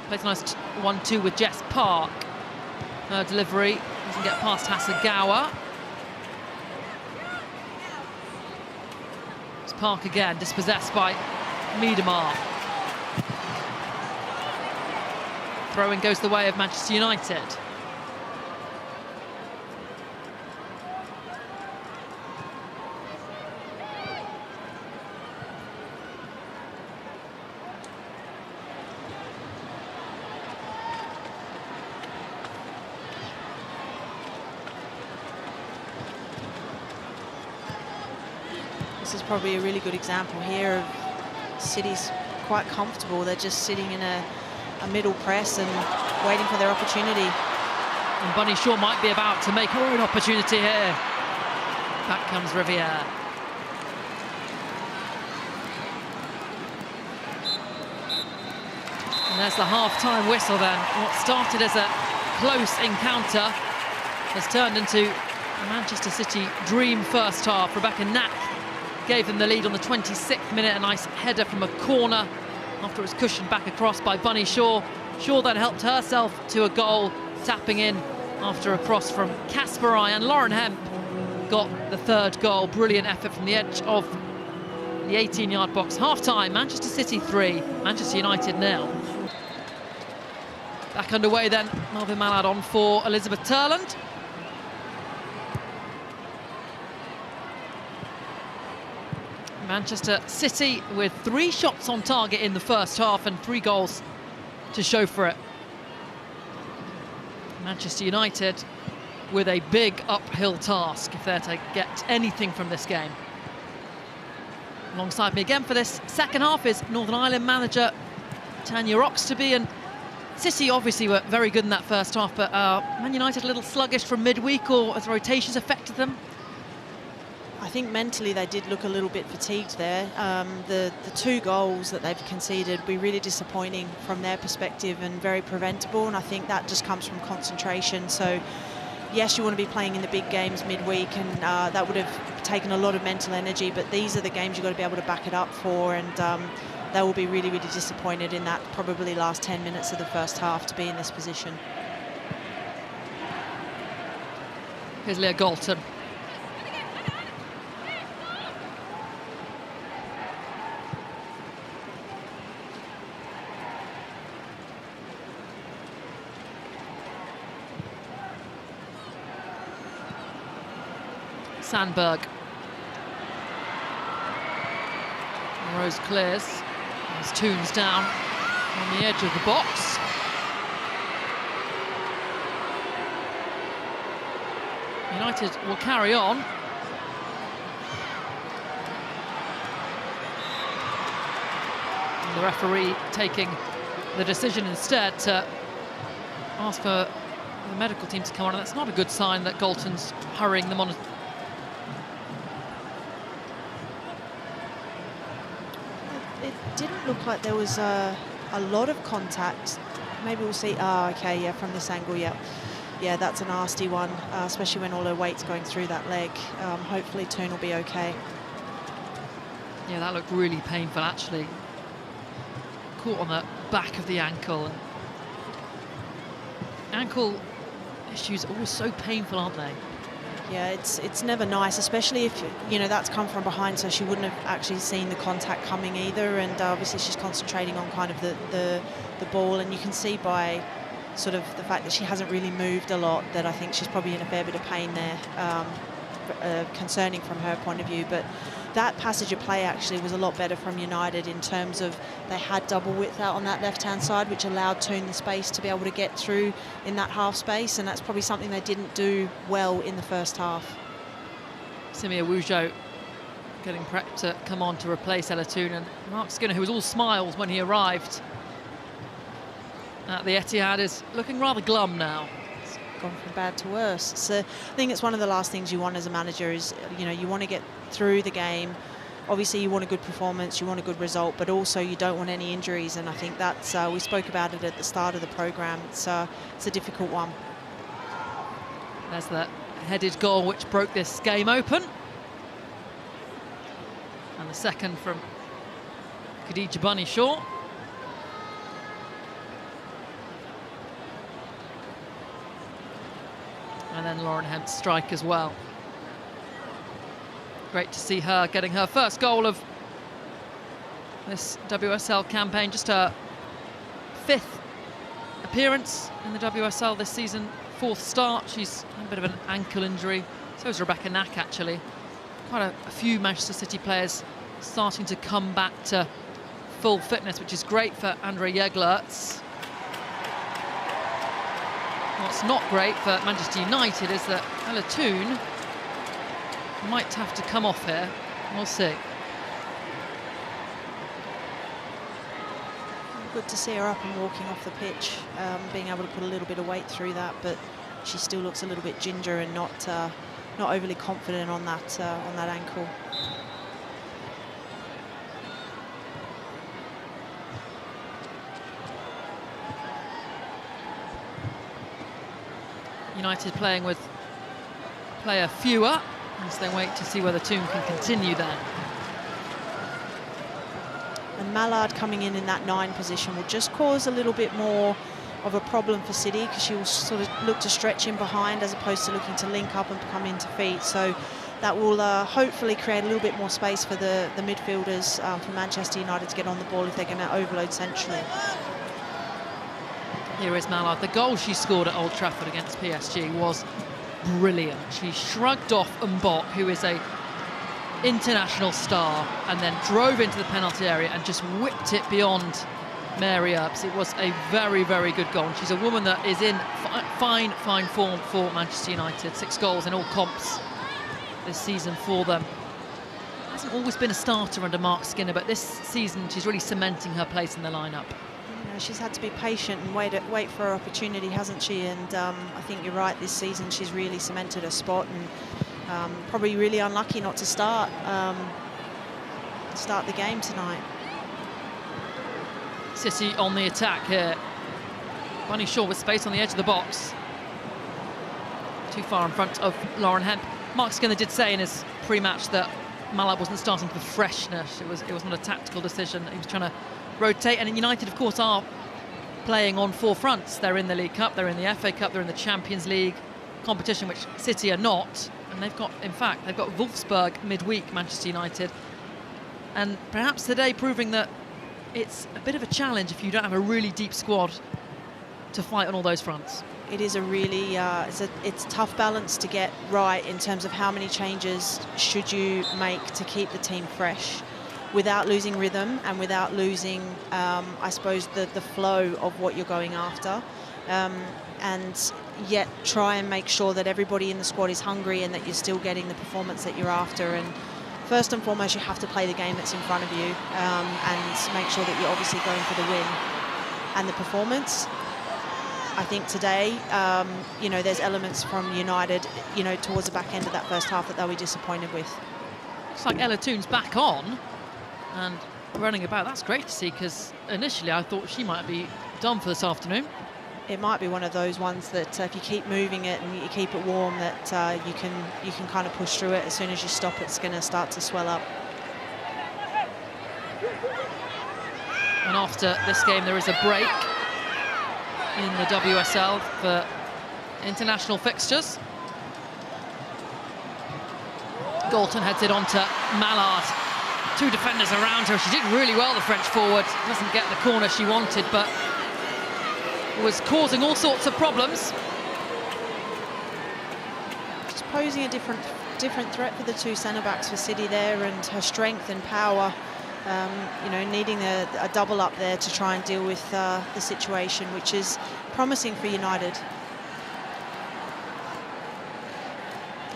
S1: Plays a nice 1-2 with Jess Park. Her delivery doesn't get past Hasegawa. It's Park again, dispossessed by Miedema. Throw-in goes the way of Manchester United.
S2: This is probably a really good example here of City's quite comfortable. They're just sitting in a a middle press and waiting for their opportunity.
S1: And Bunny Shaw might be about to make her own opportunity here. Back comes Riviere. And there's the half-time whistle then. What started as a close encounter has turned into a Manchester City dream first half. Rebecca Knack gave them the lead on the 26th minute. A nice header from a corner after it was cushioned back across by Bunny Shaw. Shaw then helped herself to a goal, tapping in after a cross from Kasparai, and Lauren Hemp got the third goal. Brilliant effort from the edge of the 18-yard box. Half-time, Manchester City 3, Manchester United 0. Back underway then, Melvin Mallard on for Elizabeth Turland. Manchester City with 3 shots on target in the first half and 3 goals to show for it. Manchester United with a big uphill task if they're to get anything from this game. Alongside me again for this second half is Northern Ireland manager Tanya Roxtoby. And City obviously were very good in that first half, but Man United a little sluggish from midweek, or has rotations affected them?
S2: I think mentally they did look a little bit fatigued there. The 2 goals that they've conceded be really disappointing from their perspective and very preventable, and I think that just comes from concentration. So yes, you want to be playing in the big games midweek, and that would have taken a lot of mental energy, but these are the games you've got to be able to back it up for, and they will be really, really disappointed in that probably last 10 minutes of the first half to be in this position.
S1: Here's Leah Galton. Sandberg. Rose clears. There's Toons down on the edge of the box. United will carry on. And the referee taking the decision instead to ask for the medical team to come on, and that's not a good sign that Galton's hurrying them on.
S2: It didn't look like there was a lot of contact. Maybe we'll see. Okay, yeah, from this angle, yeah. Yeah, that's a nasty one, especially when all her weight's going through that leg. Hopefully Toon will be okay.
S1: Yeah, that looked really painful, actually. Caught on the back of the ankle. Ankle issues are always so painful, aren't they?
S2: Yeah, it's never nice, especially if, you know, that's come from behind, so she wouldn't have actually seen the contact coming either, and obviously she's concentrating on kind of the ball, and you can see by sort of the fact that she hasn't really moved a lot that I think she's probably in a fair bit of pain there, concerning from her point of view. But that passage of play actually was a lot better from United in terms of they had double width out on that left-hand side, which allowed Toon the space to be able to get through in that half space, and that's probably something they didn't do well in the first half.
S1: Simia Wujo getting prepped to come on to replace Ella Toon, and Mark Skinner, who was all smiles when he arrived at the Etihad, is looking rather glum now.
S2: It's gone from bad to worse. So I think it's one of the last things you want as a manager is, you know, you want to get through the game. Obviously you want a good performance, you want a good result, but also you don't want any injuries, and I think that's, we spoke about it at the start of the programme, it's a difficult one.
S1: There's the headed goal which broke this game open. And the second from Khadija Bunny Shaw. And then Lauren Hemp's strike as well. Great to see her getting her first goal of this WSL campaign, just her 5th appearance in the WSL this season, 4th start. She's had a bit of an ankle injury, so is Rebecca Knack actually. Quite a few Manchester City players starting to come back to full fitness, which is great for Andrea Jeglerts. What's not great for Manchester United is that Ella Toon might have to come off here. We'll see.
S2: Good to see her up and walking off the pitch, being able to put a little bit of weight through that, but she still looks a little bit ginger and not overly confident on that ankle.
S1: United playing with a player fewer as they wait to see whether Toon can continue there.
S2: And Mallard coming in that 9 position will just cause a little bit more of a problem for City, because she will sort of look to stretch in behind as opposed to looking to link up and come into feet. So that will hopefully create a little bit more space for the midfielders for Manchester United to get on the ball if they're going to overload centrally.
S1: Here is Mallard. The goal she scored at Old Trafford against PSG was brilliant. She shrugged off Mbok, who is a international star, and then drove into the penalty area and just whipped it beyond Mary Earps. It was a very, very good goal. And she's a woman that is in fine form for Manchester United. 6 goals in all comps this season for them. Hasn't always been a starter under Mark Skinner, but this season she's really cementing her place in the lineup.
S2: She's had to be patient and wait for her opportunity, hasn't she? And I think you're right, this season she's really cemented her spot, and probably really unlucky not to start the game tonight.
S1: City on the attack here. Bunny Shaw with space on the edge of the box. Too far in front of Lauren Hemp. Mark Skinner did say in his pre-match that Mallard wasn't starting with freshness. It was not a tactical decision. He was trying to rotate, and United of course are playing on 4 fronts. They're in the League Cup, they're in the FA Cup, they're in the Champions League competition, which City are not, and they've got Wolfsburg midweek, Manchester United, and perhaps today proving that it's a bit of a challenge if you don't have a really deep squad to fight on all those fronts.
S2: It is a really it's a tough balance to get right in terms of how many changes should you make to keep the team fresh without losing rhythm and without losing, I suppose, the flow of what you're going after, and yet try and make sure that everybody in the squad is hungry and that you're still getting the performance that you're after. And first and foremost, you have to play the game that's in front of you, and make sure that you're obviously going for the win and the performance. I think today, there's elements from United, towards the back end of that first half that they'll be disappointed with.
S1: Looks like Ella Toon's back on and running about. That's great to see, because initially I thought she might be done for this afternoon.
S2: It might be one of those ones that if you keep moving it and you keep it warm, that you can kind of push through it. As soon as you stop, it's going to start to swell up.
S1: And after this game, there is a break in the WSL for international fixtures. Galton heads it on to Mallard. 2 defenders around her. She did really well, the French forward. Doesn't get the corner she wanted, but was causing all sorts of problems.
S2: She's posing a different threat for the 2 centre-backs for City there, and her strength and power, needing a double up there to try and deal with the situation, which is promising for United.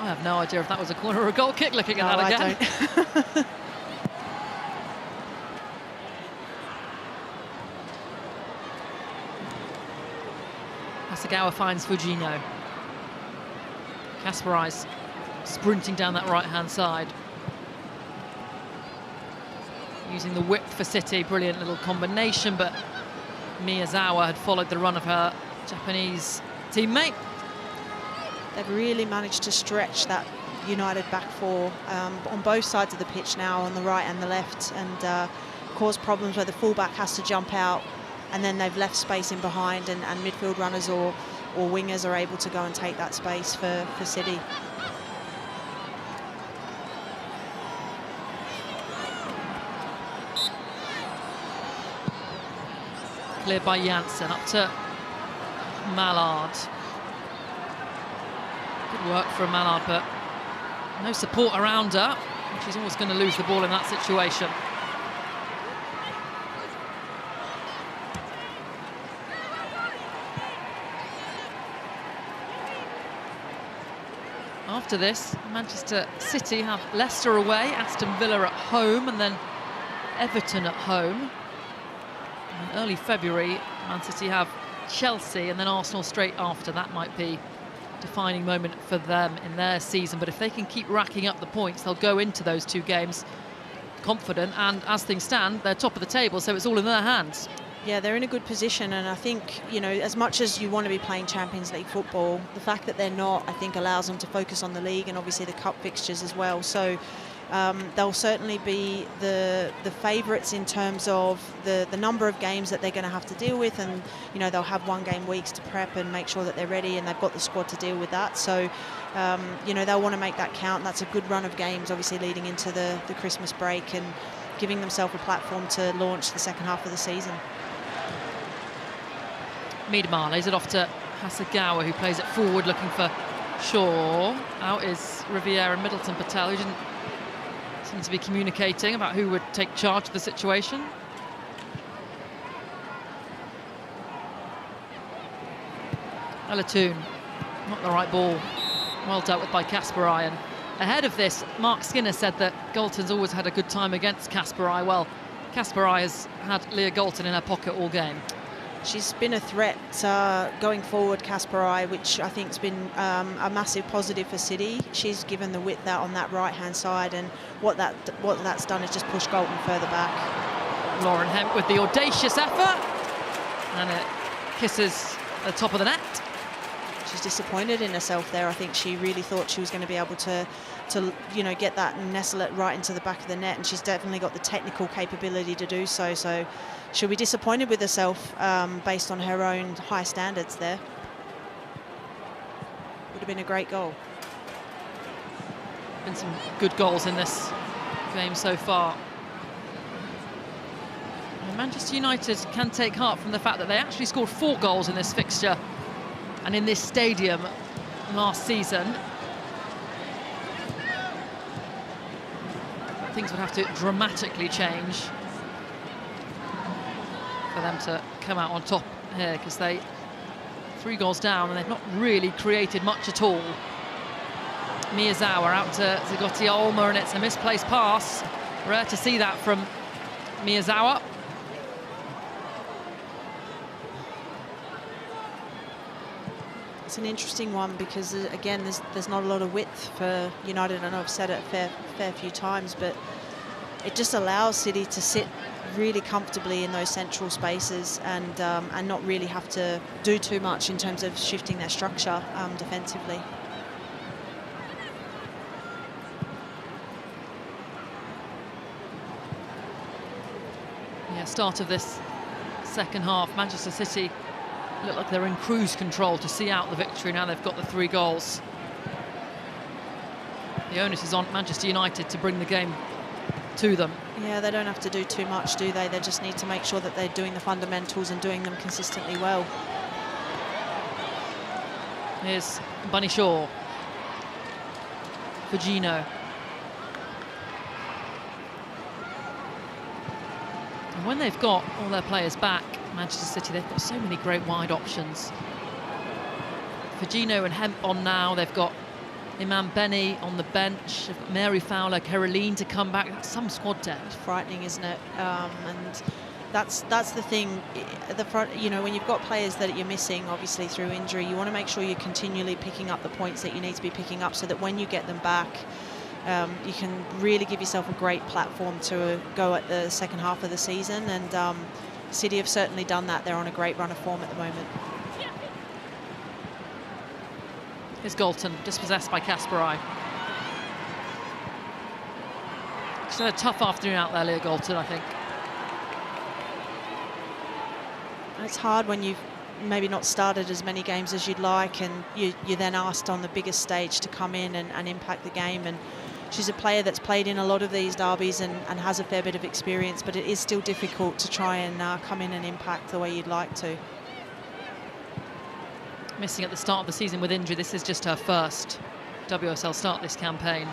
S1: I have no idea if that was a corner or a goal kick, looking at that again.
S2: I don't.
S1: Asagawa finds Fujino. Kasparais sprinting down that right-hand side. Using the width for City, brilliant little combination, but Miyazawa had followed the run of her Japanese teammate.
S2: They've really managed to stretch that United back 4 on both sides of the pitch now, on the right and the left, and cause problems where the fullback has to jump out, and then they've left space in behind, and midfield runners or wingers are able to go and take that space for City.
S1: Cleared by Janssen, up to Mallard. Good work from Mallard, but no support around her. She's always going to lose the ball in that situation. After this, Manchester City have Leicester away, Aston Villa at home, and then Everton at home. In early February, Man City have Chelsea and then Arsenal straight after. That might be a defining moment for them in their season, but if they can keep racking up the points, they'll go into those two games confident, and as things stand, they're top of the table, so it's all in their hands.
S2: Yeah, they're in a good position, and I think, you know, as much as you want to be playing Champions League football, the fact that they're not, I think, allows them to focus on the league and obviously the cup fixtures as well. So they'll certainly be the favourites in terms of the number of games that they're going to have to deal with, and you know, they'll have 1 game weeks to prep and make sure that they're ready, and they've got the squad to deal with that. So you know, they'll want to make that count, and that's a good run of games obviously leading into the Christmas break and giving themselves a platform to launch the second half of the season.
S1: Miedemar lays it off to Hasegawa, who plays it forward looking for Shaw. Out is Riviere and Middleton Patel, who didn't seem to be communicating about who would take charge of the situation. Elatoon, not the right ball. Well dealt with by Kasparai. And ahead of this, Mark Skinner said that Galton's always had a good time against Kasparai. Well, Kasparai has had Leah Galton in her pocket all game.
S2: She's been a threat going forward, Kasparai, which I think has been a massive positive for City. She's given the width out on that right-hand side, and what that's done is just push Galton further back.
S1: Lauren Hemp with the audacious effort, and it kisses the top of the net.
S2: She's disappointed in herself there. I think she really thought she was going to be able to you know, get that and nestle it right into the back of the net, and she's definitely got the technical capability to do so. So she'll be disappointed with herself based on her own high standards there. Would have been a great goal.
S1: Been some good goals in this game so far. And Manchester United can take heart from the fact that they actually scored 4 goals in this fixture and in this stadium last season. Things would have to dramatically change for them to come out on top here, because they 3 goals down and they've not really created much at all. Miyazawa out to Zagoti Olma, and it's a misplaced pass. Rare to see that from Miyazawa.
S2: It's an interesting one because, again, there's not a lot of width for United. I know I've said it a fair few times, but it just allows City to sit really comfortably in those central spaces and not really have to do too much in terms of shifting their structure defensively.
S1: Yeah, start of this second half, Manchester City look like they're in cruise control to see out the victory. Now they've got the 3 goals. The onus is on Manchester United to bring the game to them.
S2: Yeah, they don't have to do too much, do they? They just need to make sure that they're doing the fundamentals and doing them consistently well.
S1: Here's Bunny Shaw. For Gino. And when they've got all their players back, Manchester City, they've got so many great wide options. Firmino and Hemp on now. They've got Imam Benny on the bench. They've got Mary Fowler, Caroline to come back. That's some squad depth.
S2: It's frightening, isn't it? And that's the thing. The front, you know, when you've got players that you're missing, obviously through injury, you want to make sure you're continually picking up the points that you need to be picking up, so that when you get them back, you can really give yourself a great platform to go at the second half of the season. And City have certainly done that. They're on a great run of form at the moment.
S1: Here's Galton, dispossessed by Kasparai. She's had a tough afternoon out there, Leah Galton, I think.
S2: It's hard when you've maybe not started as many games as you'd like, and you're then asked on the biggest stage to come in and impact the game. And she's a player that's played in a lot of these derbies and has a fair bit of experience, but it is still difficult to try and come in and impact the way you'd like to.
S1: Missing at the start of the season with injury. This is just her first WSL start this campaign,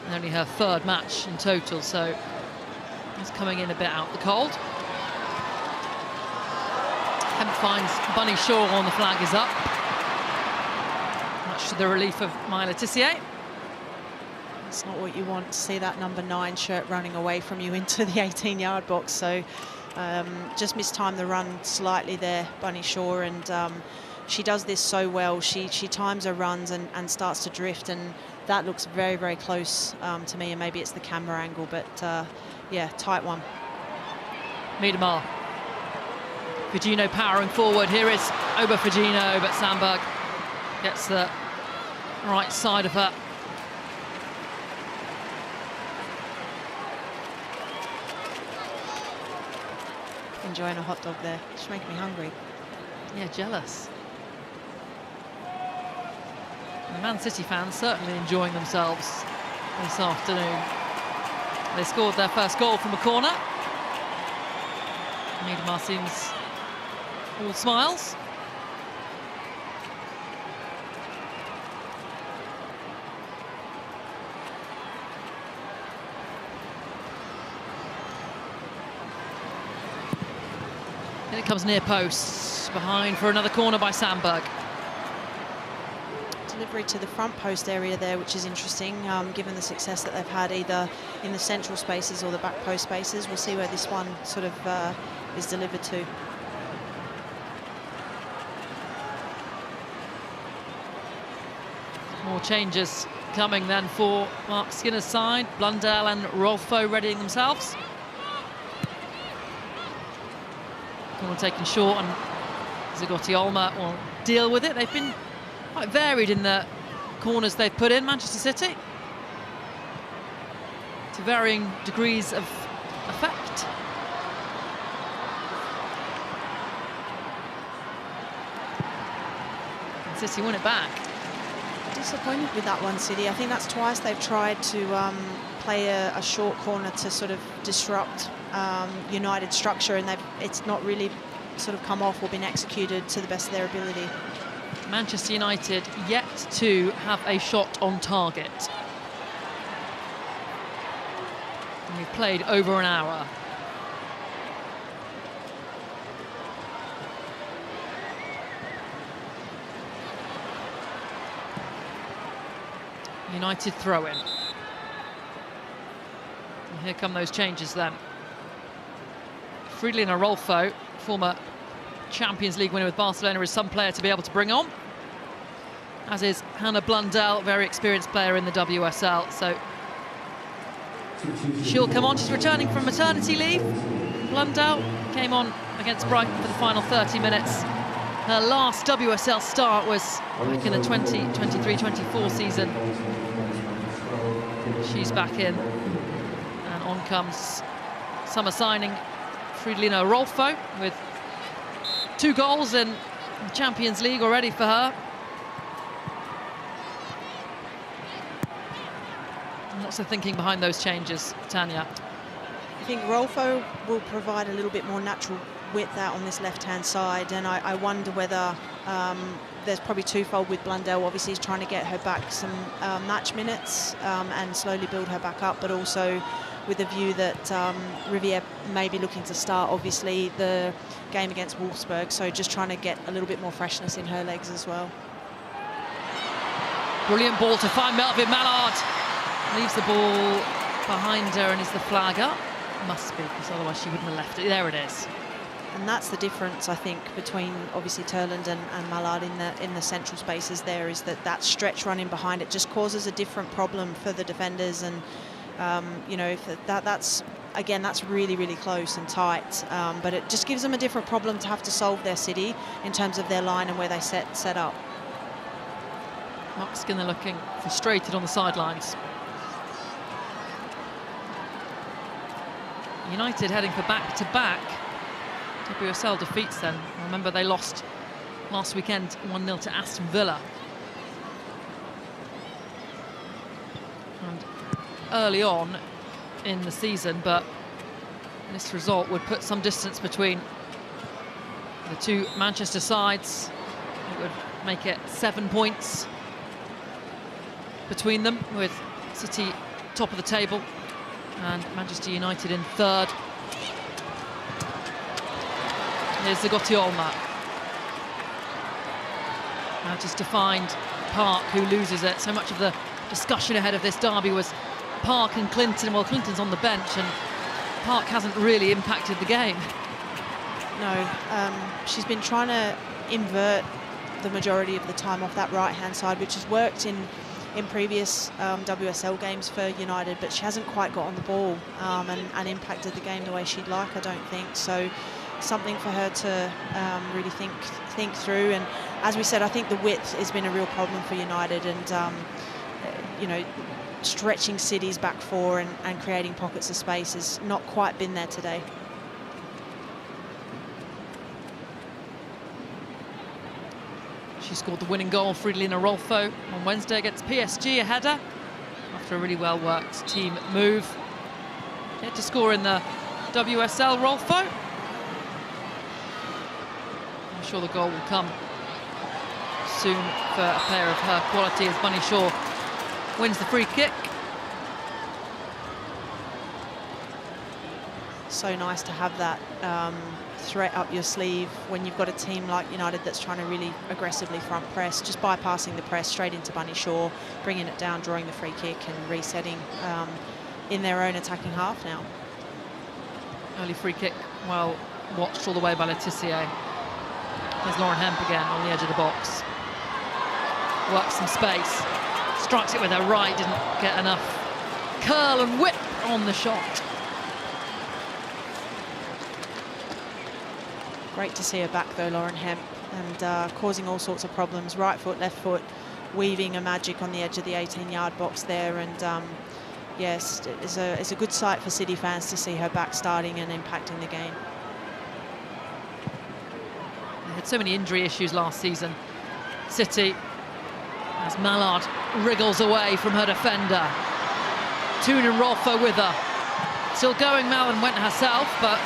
S1: and only her third match in total, so it's coming in a bit out the cold. Hemp finds Bunny Shaw on the flag is up, much to the relief of Maya Letitia.
S2: It's not what you want to see, that number 9 shirt running away from you into the 18-yard box. So Just mistimed the run slightly there, Bunny Shaw, and she does this so well. She times her runs and starts to drift, and that looks very, very close to me, and maybe it's the camera angle, but yeah, tight one.
S1: Miedemar. Fujino powering forward. Here is Oba Fujino, but Sandberg gets the right side of her.
S2: Enjoying a hot dog there. Just making me hungry.
S1: Yeah, jealous. The Man City fans certainly enjoying themselves this afternoon. They scored their first goal from a corner. Miedemar seems all smiles. Then it comes near post, behind for another corner by Sandberg.
S2: Delivery to the front post area there, which is interesting, given the success that they've had either in the central spaces or the back post spaces. We'll see where this one sort of is delivered to.
S1: More changes coming then for Mark Skinner's side. Blundell and Rolfo readying themselves. Corner taken short, and Zagotti Olma will deal with it. They've been quite varied in the corners they've put in, Manchester City, to varying degrees of effect. And City win it back.
S2: Disappointed with that one, City. I think that's twice they've tried to play a short corner to sort of disrupt United structure, and it's not really sort of come off or been executed to the best of their ability.
S1: Manchester United yet to have a shot on target. And we've played over an hour. United throw in. And here come those changes then. Friedlin Rolfo, former Champions League winner with Barcelona, is some player to be able to bring on, as is Hannah Blundell, very experienced player in the WSL. So she'll come on. She's returning from maternity leave. Blundell came on against Brighton for the final 30 minutes. Her last WSL start was back in the 2023-24 season. She's back in, and on comes summer signing Friedlina Rolfo with 2 goals in the Champions League already for her. And lots of thinking behind those changes, Tanya.
S2: I think Rolfo will provide a little bit more natural width out on this left-hand side, and I wonder whether there's probably twofold with Blundell. Obviously, he's trying to get her back some match minutes and slowly build her back up, but also with a view that Riviere may be looking to start, obviously, the game against Wolfsburg, so just trying to get a little bit more freshness in her legs as well.
S1: Brilliant ball to find Melvin Mallard. Leaves the ball behind her, and is the flag up? Must be, because otherwise she wouldn't have left it. There it is.
S2: And that's the difference, I think, between obviously Turland and Mallard in the central spaces. There is that stretch running behind it just causes a different problem for the defenders, and you know, if that's again, that's really, really close and tight, but it just gives them a different problem to have to solve their City in terms of their line and where they set up.
S1: Mark Skinner looking frustrated on the sidelines. United heading for back-to-back WSL defeats then. Remember, they lost last weekend 1-0 to Aston Villa. And early on in the season, but this result would put some distance between the two Manchester sides. It would make it 7 points between them, with City top of the table and Manchester United in third. Here's Zagotti Olma. Now just to find Park, who loses it. So much of the discussion ahead of this derby was Park and Clinton. Well, Clinton's on the bench, and Park hasn't really impacted the game.
S2: No, she's been trying to invert the majority of the time off that right-hand side, which has worked in previous WSL games for United, but she hasn't quite got on the ball and impacted the game the way she'd like, I don't think. So something for her to really think through. And as we said, I think the width has been a real problem for United, and you know, stretching City's back four and creating pockets of space has not quite been there today.
S1: She scored the winning goal, Fridolina Rolfo, on Wednesday against PSG, a header, after a really well-worked team move. Yet to score in the WSL, Rolfo. I'm sure the goal will come soon for a player of her quality as Bunny Shaw wins the free kick.
S2: So nice to have that threat up your sleeve when you've got a team like United that's trying to really aggressively front press, just bypassing the press straight into Bunny Shaw, bringing it down, drawing the free kick and resetting in their own attacking half now.
S1: Early free kick, well watched all the way by Letitia. There's Lauren Hemp again on the edge of the box. Works some space, strikes it with her right, didn't get enough curl and whip on the shot.
S2: Great to see her back though, Lauren Hemp, and causing all sorts of problems. Right foot, left foot, weaving a magic on the edge of the 18-yard box there. And yes, it's a good sight for City fans to see her back starting and impacting the game.
S1: They had so many injury issues last season, City, as Mallard wriggles away from her defender. Toon and Rolfo with her. Still going, Mallard went herself, but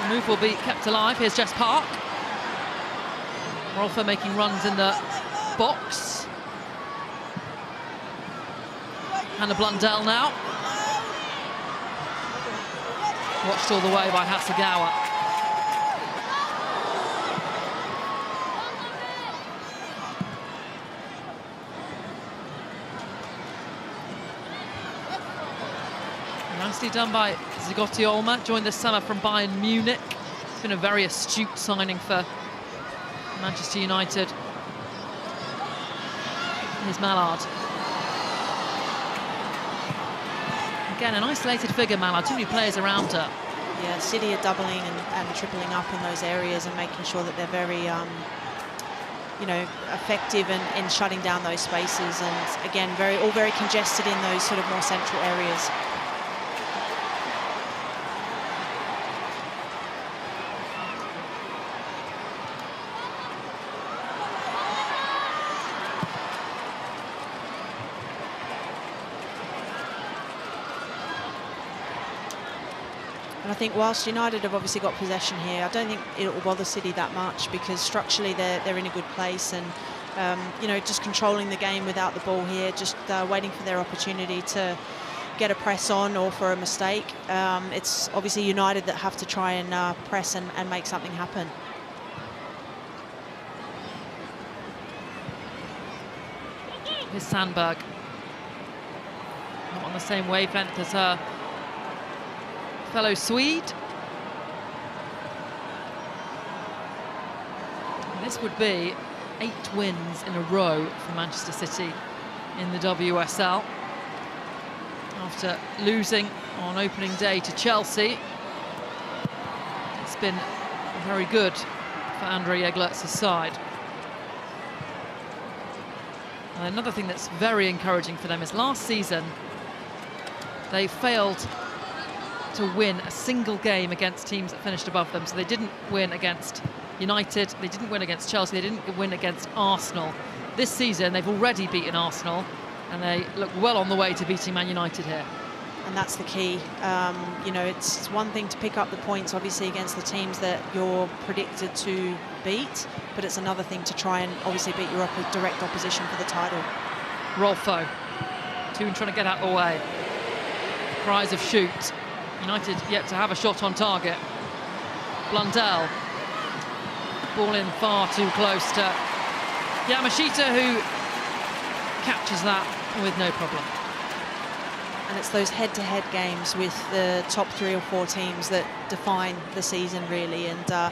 S1: the move will be kept alive. Here's Jess Park. Rolfo making runs in the box. Hannah Blundell now. Watched all the way by Hasegawa. Nicely done by Zigotti Olma, joined this summer from Bayern Munich. It's been a very astute signing for Manchester United. Here's Mallard. Again, an isolated figure, Mallard. Too many players around her.
S2: Yeah, City are doubling and tripling up in those areas and making sure that they're very, you know, effective in shutting down those spaces. And again, all very congested in those sort of more central areas. And I think whilst United have obviously got possession here, I don't think it will bother City that much, because structurally they're in a good place, and you know, just controlling the game without the ball here, just waiting for their opportunity to get a press on or for a mistake. It's obviously United that have to try and press and make something happen.
S1: Here's Sandberg. Not on the same wavelength as her fellow Swede. And this would be 8 wins in a row for Manchester City in the WSL. After losing on opening day to Chelsea, it's been very good for Andre Eglert's side. And another thing that's very encouraging for them is last season they failed to win a single game against teams that finished above them. So they didn't win against United, they didn't win against Chelsea, they didn't win against Arsenal. This season they've already beaten Arsenal, and they look well on the way to beating Man United here.
S2: And that's the key. You know, it's one thing to pick up the points, obviously, against the teams that you're predicted to beat, but it's another thing to try and obviously beat your direct opposition for the title.
S1: Rolfo, Toon trying to get out of the way. Cries of shoot. United yet to have a shot on target. Blundell. Ball in far too close to Yamashita, who captures that with no problem.
S2: and it's those head-to-head games with the top 3 or 4 teams that define the season, really. And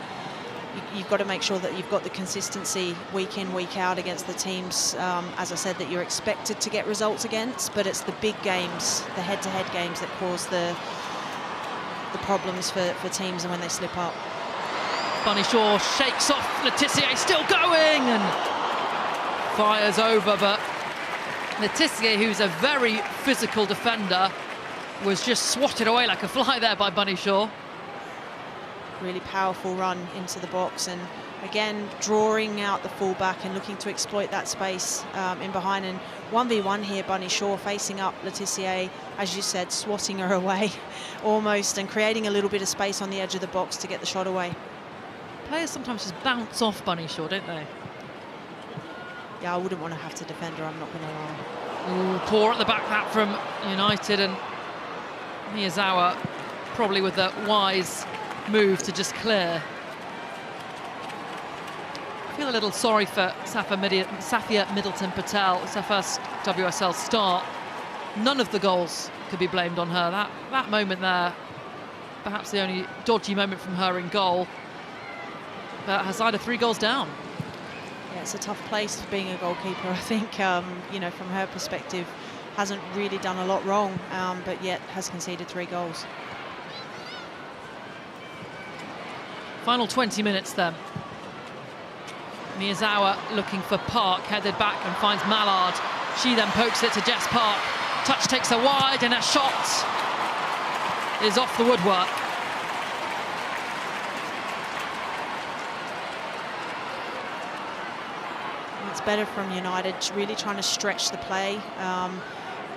S2: you've got to make sure that you've got the consistency week in, week out against the teams, as I said, that you're expected to get results against. But it's the big games, the head-to-head games, that cause the problems for teams and when they slip up.
S1: Bunny Shaw shakes off Letitia, still going, and fires over, but Letitia, who's a very physical defender, was just swatted away like a fly there by Bunny Shaw.
S2: Really powerful run into the box, and again drawing out the fullback and looking to exploit that space in behind. And 1v1 here, Bunny Shaw facing up Letitia, as you said, swatting her away almost, and creating a little bit of space on the edge of the box to get the shot away.
S1: Players sometimes just bounce off Bunny Shaw, don't they?
S2: Yeah, I wouldn't want to have to defend her, I'm not going to lie.
S1: Ooh, poor at the back that from United, and Miyazawa probably with a wise move to just clear. I feel a little sorry for Safia Middleton-Patel. It's her first WSL start. None of the goals could be blamed on her. That moment there, perhaps the only dodgy moment from her in goal. But her side are 3 goals down.
S2: Yeah, it's a tough place being a goalkeeper. I think, you know, from her perspective, hasn't really done a lot wrong, but yet has conceded 3 goals.
S1: Final 20 minutes then. Miyazawa looking for Park, headed back and finds Mallard. She then pokes it to Jess Park. Touch takes her wide, and a shot is off the woodwork.
S2: It's better from United, really trying to stretch the play.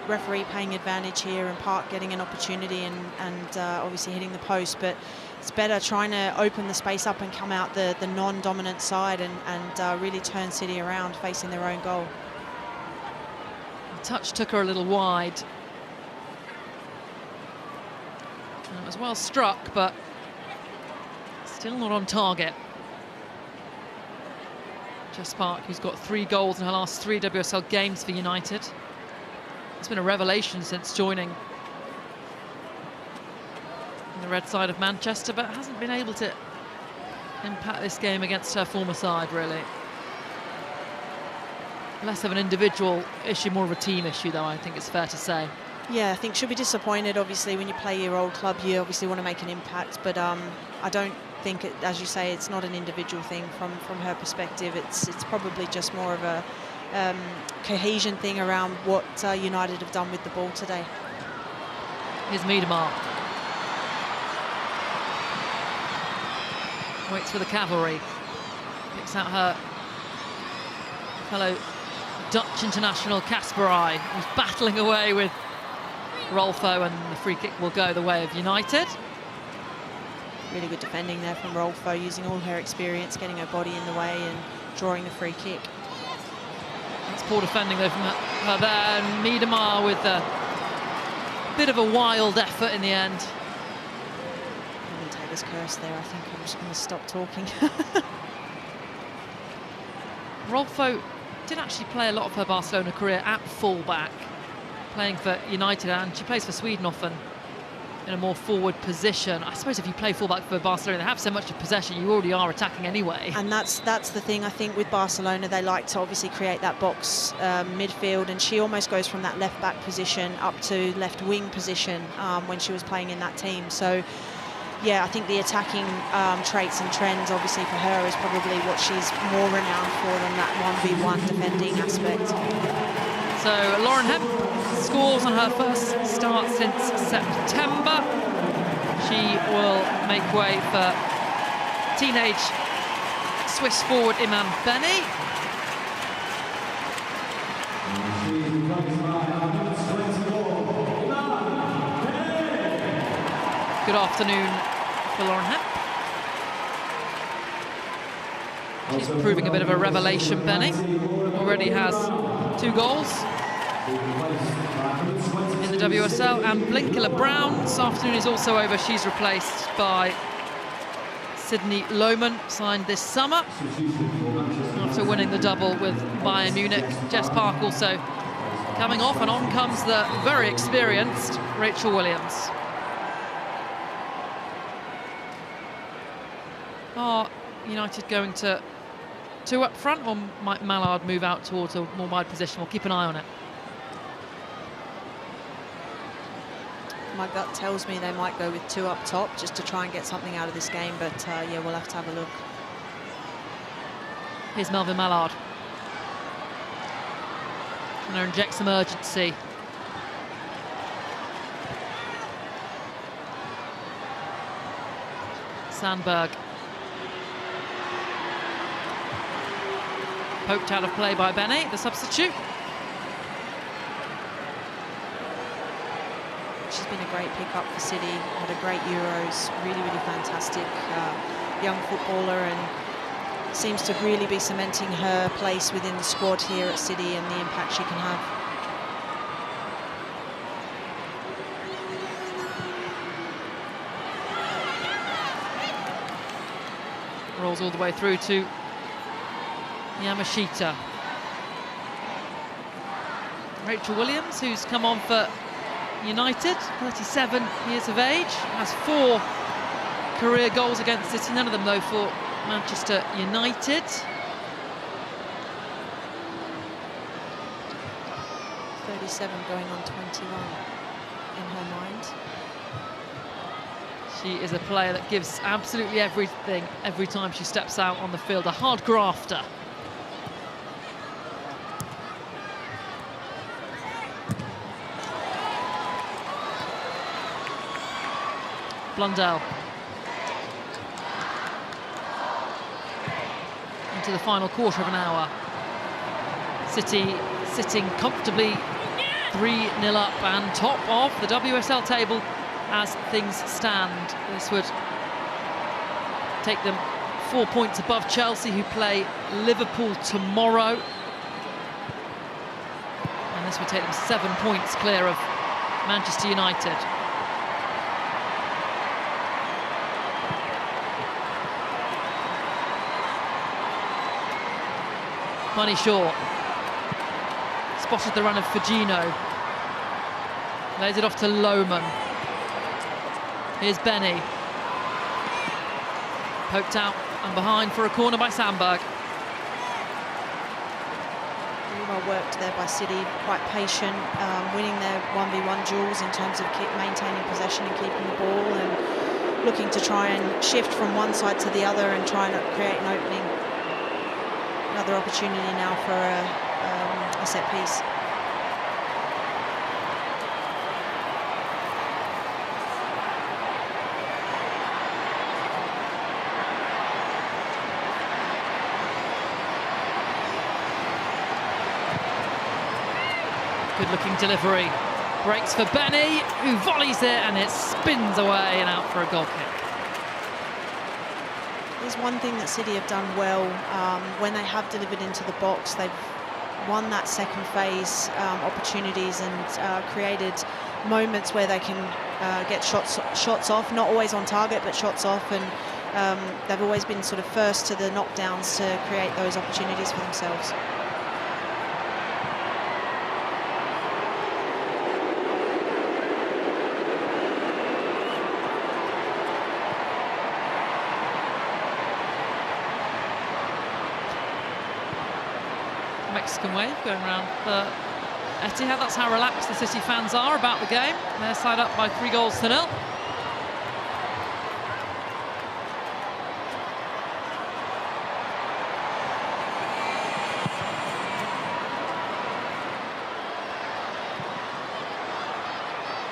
S2: Referee paying advantage here, and Park getting an opportunity and obviously hitting the post, but it's better trying to open the space up and come out the non-dominant side and really turn City around facing their own goal.
S1: The touch took her a little wide. And it was well struck, but still not on target. Jess Park, who's got 3 goals in her last 3 WSL games for United. It's been a revelation since joining the red side of Manchester, but hasn't been able to impact this game against her former side, really. Less of an individual issue, more of a team issue, though, I think it's fair to say.
S2: Yeah, I think she'll be disappointed. Obviously, when you play your old club, you obviously want to make an impact, but I don't think, as you say, it's not an individual thing from her perspective. It's probably just more of a cohesion thing around what United have done with the ball today.
S1: Here's Miedemar. Waits for the cavalry. Picks out her fellow Dutch international Kasperai, who's battling away with Rolfo, and the free kick will go the way of United.
S2: Really good defending there from Rolfo, using all her experience, getting her body in the way and drawing the free kick.
S1: It's poor defending though from her there, and Miedemar with a bit of a wild effort in the end.
S2: Taylor's curse there. I think I'm just going to stop talking.
S1: Rolfo did actually play a lot of her Barcelona career at full-back, playing for United, and she plays for Sweden often in a more forward position. I suppose if you play full-back for Barcelona, they have so much of possession, you already are attacking anyway.
S2: And that's the thing, I think, with Barcelona. They like to obviously create that box midfield, and she almost goes from that left-back position up to left-wing position when she was playing in that team. So, yeah, I think the attacking traits and trends, obviously, for her is probably what she's more renowned for than that 1v1 defending aspect.
S1: So Lauren Hemp scores on her first start since September. She will make way for teenage Swiss forward Iman Beni. Good afternoon for Lauren Hemp. She's proving a bit of a revelation, Beni. Already has 2 goals in the WSL, and Blinkela Brown this afternoon is also over. She's replaced by Sydney Lohman, signed this summer after winning the double with Bayern Munich. Jess Park also coming off, and on comes the very experienced Rachel Williams. Are United going to two up front, or might Mallard move out towards a more wide position? We'll keep an eye on it.
S2: My gut tells me they might go with two up top just to try and get something out of this game, but yeah, we'll have to have a look.
S1: Here's Melvin Mallard. Trying to inject some urgency. Sandberg. Poked out of play by Benny, the substitute.
S2: She's been a great pickup for City, had a great Euros, really, really fantastic young footballer, and seems to really be cementing her place within the squad here at City and the impact she can have.
S1: Rolls all the way through to Yamashita. Rachel Williams, who's come on for United, 37 years of age, has 4 career goals against City, none of them though for Manchester United.
S2: Going on 21 in her mind.
S1: She is a player that gives absolutely everything every time she steps out on the field, a hard grafter. Blundell. Into the final quarter of an hour. City sitting comfortably 3-0 up and top of the WSL table as things stand. This would take them 4 points above Chelsea, who play Liverpool tomorrow. And this would take them 7 points clear of Manchester United. Bunny Shaw spotted the run of Fagino, lays it off to Lohman. Here's Benny, poked out and behind for a corner by Sandberg.
S2: Really well worked there by City, quite patient, winning their 1v1 duels in terms of maintaining possession and keeping the ball, and looking to try and shift from one side to the other and try and create an opening. Another opportunity now for a set piece.
S1: Good looking delivery. Breaks for Benny, who volleys it, and it spins away and out for a goal kick.
S2: There's one thing that City have done well when they have delivered into the box. They've won that second phase opportunities and created moments where they can get shots off, not always on target, but shots off, and they've always been sort of first to the knockdowns to create those opportunities for themselves.
S1: Mexican wave going around the Etihad. That's how relaxed the City fans are about the game. They're side up by 3-0.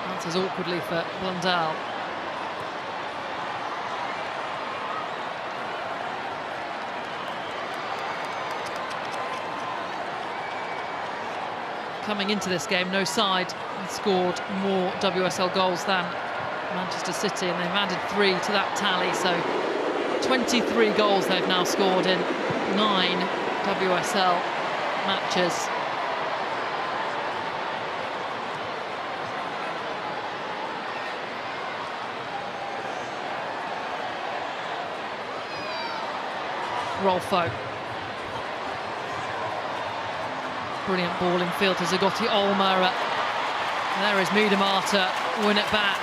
S1: Bounces awkwardly for Blundell. Coming into this game, no side had scored more WSL goals than Manchester City, and they've added 3 to that tally, so 23 goals they've now scored in 9 WSL matches. Rolfo. Brilliant ball in field to Zagotti Olma. There is Miedema to win it back.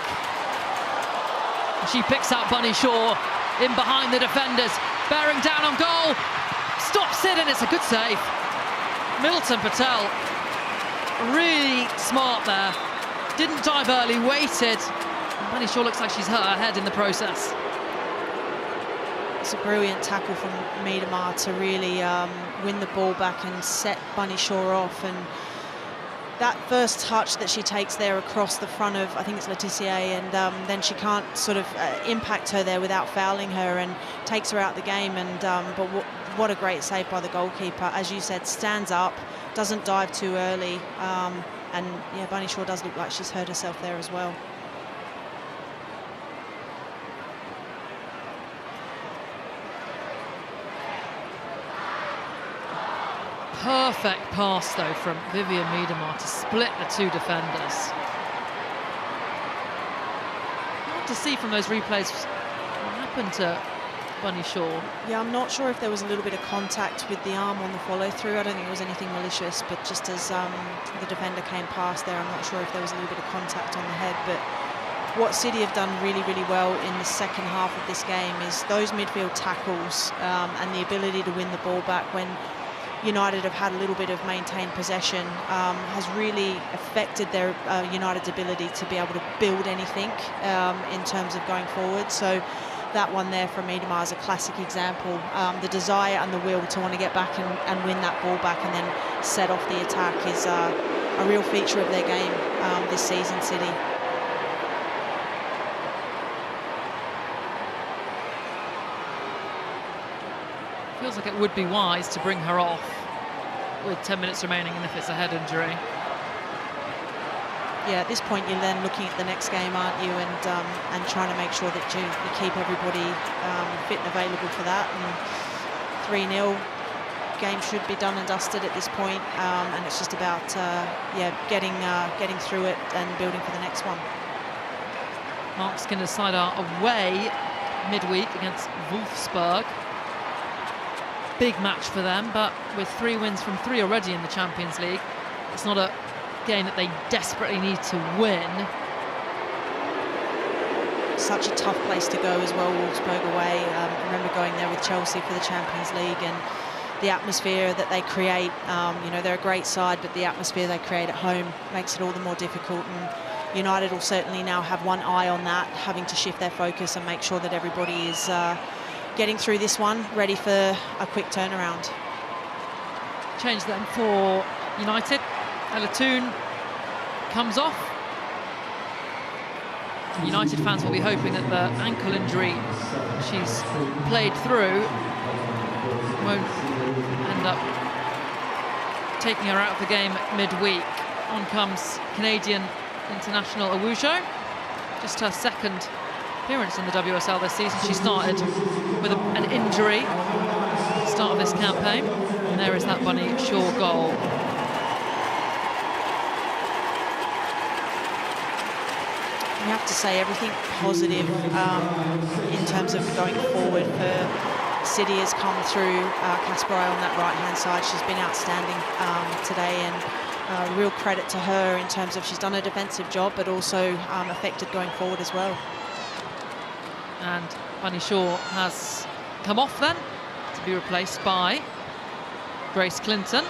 S1: She picks up Bunny Shaw in behind the defenders, bearing down on goal. Stops it, and it's a good save. Milton Patel, really smart there. Didn't dive early, waited. And Bunny Shaw looks like she's hurt her head in the process.
S2: It's a brilliant tackle from Miedema to really win the ball back and set Bunny Shaw off. And that first touch that she takes there across the front of, I think it's Laetitia, and then she can't sort of impact her there without fouling her, and takes her out the game. And but what a great save by the goalkeeper. As you said, stands up, doesn't dive too early, and yeah, Bunny Shaw does look like she's hurt herself there as well.
S1: Perfect pass, though, from Vivian Miedema to split the two defenders. Hard to see from those replays what happened to Bunny Shaw.
S2: Yeah, I'm not sure if there was a little bit of contact with the arm on the follow-through. I don't think it was anything malicious, but just as the defender came past there, I'm not sure if there was a little bit of contact on the head. But what City have done really, really well in the second half of this game is those midfield tackles and the ability to win the ball back when United have had a little bit of maintained possession has really affected their United's ability to be able to build anything in terms of going forward. So that one there from Miedema is a classic example. The desire and the will to want to get back and win that ball back and then set off the attack is a real feature of their game this season, City.
S1: Feels like it would be wise to bring her off with 10 minutes remaining, and if it's a head injury.
S2: Yeah, at this point you're then looking at the next game, aren't you, and trying to make sure that you keep everybody fit and available for that. And 3-0, game should be done and dusted at this point, and it's just about getting through it and building for the next one.
S1: Mark Skinner's side are away midweek against Wolfsburg. Big match for them, but with 3 wins from 3 already in the Champions League, it's not a game that they desperately need to win.
S2: Such a tough place to go as well, Wolfsburg away. I remember going there with Chelsea for the Champions League, and the atmosphere that they create, they're a great side, but the atmosphere they create at home makes it all the more difficult. And United will certainly now have one eye on that, having to shift their focus and make sure that everybody is getting through this one, ready for a quick turnaround.
S1: Change then for United. Ella Toone comes off. United fans will be hoping that the ankle injury she's played through won't end up taking her out of the game midweek. On comes Canadian international Awujo, just her second appearance in the WSL this season. She started with an injury at the start of this campaign, and there is that Bunny Shaw goal.
S2: You have to say everything positive in terms of going forward for City has come through. Kasparai on that right-hand side, she's been outstanding today, and real credit to her in terms of she's done a defensive job, but also effective going forward as well.
S1: And Bunny Shaw has come off then to be replaced by Grace Clinton.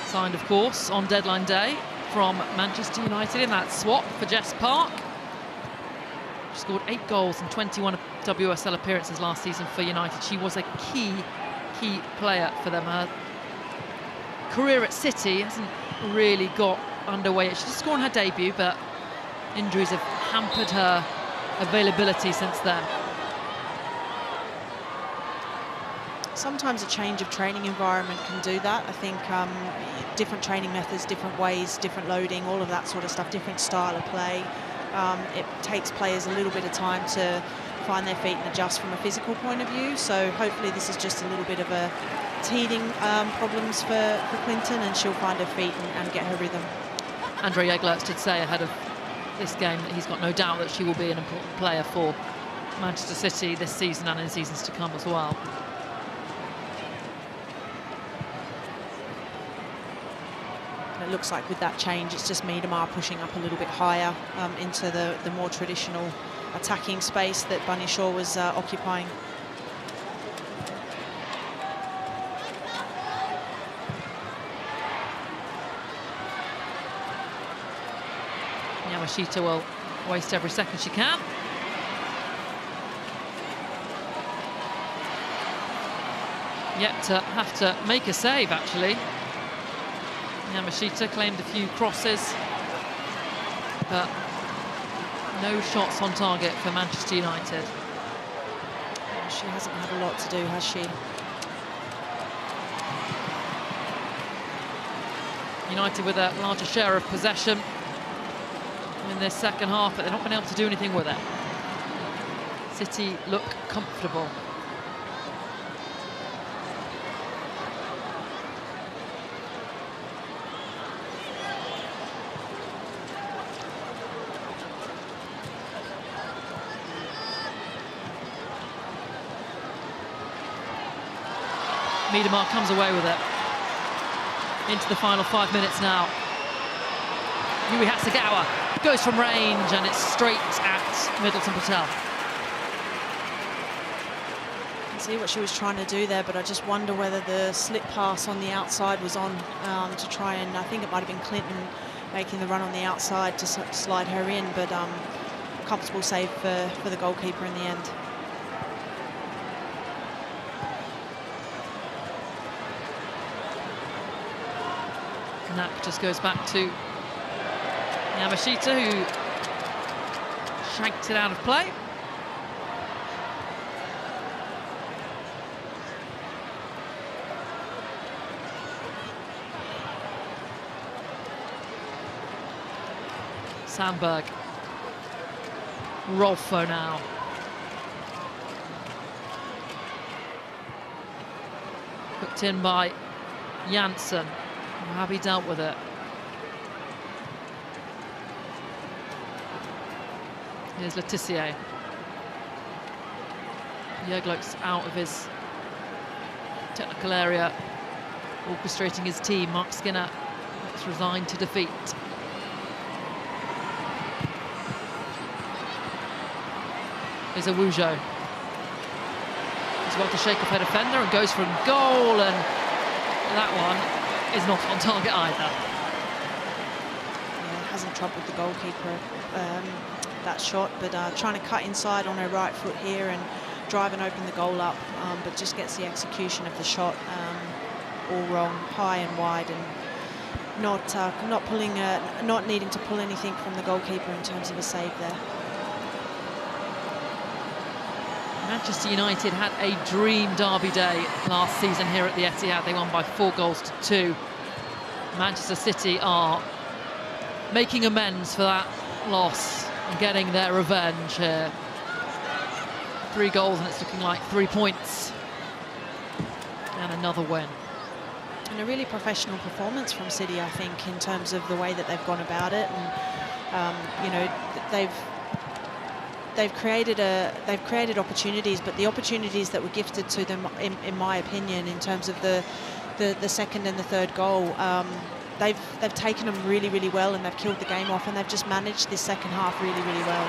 S1: Signed, of course, on deadline day from Manchester United in that swap for Jess Park. She scored 8 goals in 21 WSL appearances last season for United. She was a key player for them. Her career at City hasn't really got underway. She just scored on her debut, but injuries have hampered her availability since then.
S2: Sometimes a change of training environment can do that. I think different training methods, different ways, different loading, all of that sort of stuff, different style of play. It takes players a little bit of time to find their feet and adjust from a physical point of view. So hopefully this is just a little bit of a teething problems for Clinton, and she'll find her feet and get her rhythm.
S1: Andre Eglerts did say ahead of this game that he's got no doubt that she will be an important player for Manchester City this season and in seasons to come as well.
S2: looks like with that change, it's just Miedemar pushing up a little bit higher into the more traditional attacking space that Bunny Shaw was occupying.
S1: Yamashita will waste every second she can. Yet to have to make a save, actually. Yamashita claimed a few crosses, but no shots on target for Manchester United.
S2: She hasn't had a lot to do, has she?
S1: United with a larger share of possession in this second half, but they've not been able to do anything with it. City look comfortable. Miedemar comes away with it. Into the final 5 minutes now. Yui Hasegawa goes from range, and it's straight at Middleton Patel.
S2: I can see what she was trying to do there, but I just wonder whether the slip pass on the outside was on to try and, I think it might have been Clinton making the run on the outside to slide her in, but comfortable save for the goalkeeper in the end.
S1: Knapp just goes back to Yamashita, who shanked it out of play. Sandberg. Rolfo now. Hooked in by Janssen. How he dealt with it. Here's Letitia. Jörglok's out of his technical area, orchestrating his team. Mark Skinner looks resigned to defeat. Here's Awujo. He's got to shake off her defender and goes for a goal, and that one is not on target either.
S2: Yeah, hasn't troubled the goalkeeper, that shot, but trying to cut inside on her right foot here and drive and open the goal up, but just gets the execution of the shot all wrong, high and wide, and not needing to pull anything from the goalkeeper in terms of a save there.
S1: Manchester United had a dream derby day last season here at the Etihad. They won by 4 goals to 2. Manchester City are making amends for that loss and getting their revenge here. 3 goals, and it's looking like 3 points. And another win.
S2: And a really professional performance from City, I think, in terms of the way that they've gone about it. And you know, they've created opportunities, but the opportunities that were gifted to them, in my opinion, in terms of the second and the third goal, they've taken them really, really well, and they've killed the game off, and they've just managed this second half really, really well.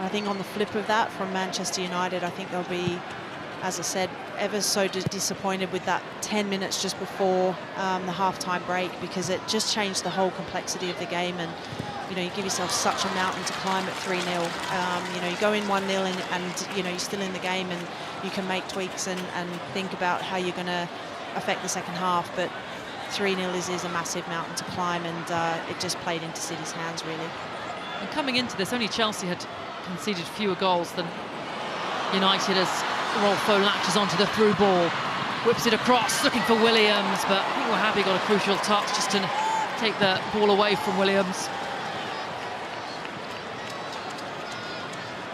S2: I think on the flip of that, from Manchester United, I think they'll be, as I said, ever so disappointed with that 10 minutes just before the half-time break, because it just changed the whole complexity of the game. And you know, you give yourself such a mountain to climb at 3-0. You know, you go in 1-0 and you know, you're still in the game, and you can make tweaks and think about how you're going to affect the second half. But 3-0 is a massive mountain to climb, and it just played into City's hands, really.
S1: And coming into this, only Chelsea had conceded fewer goals than United, as Rolfo latches onto the through ball, whips it across, looking for Williams, but I think Wahhabi got a crucial touch just to take the ball away from Williams.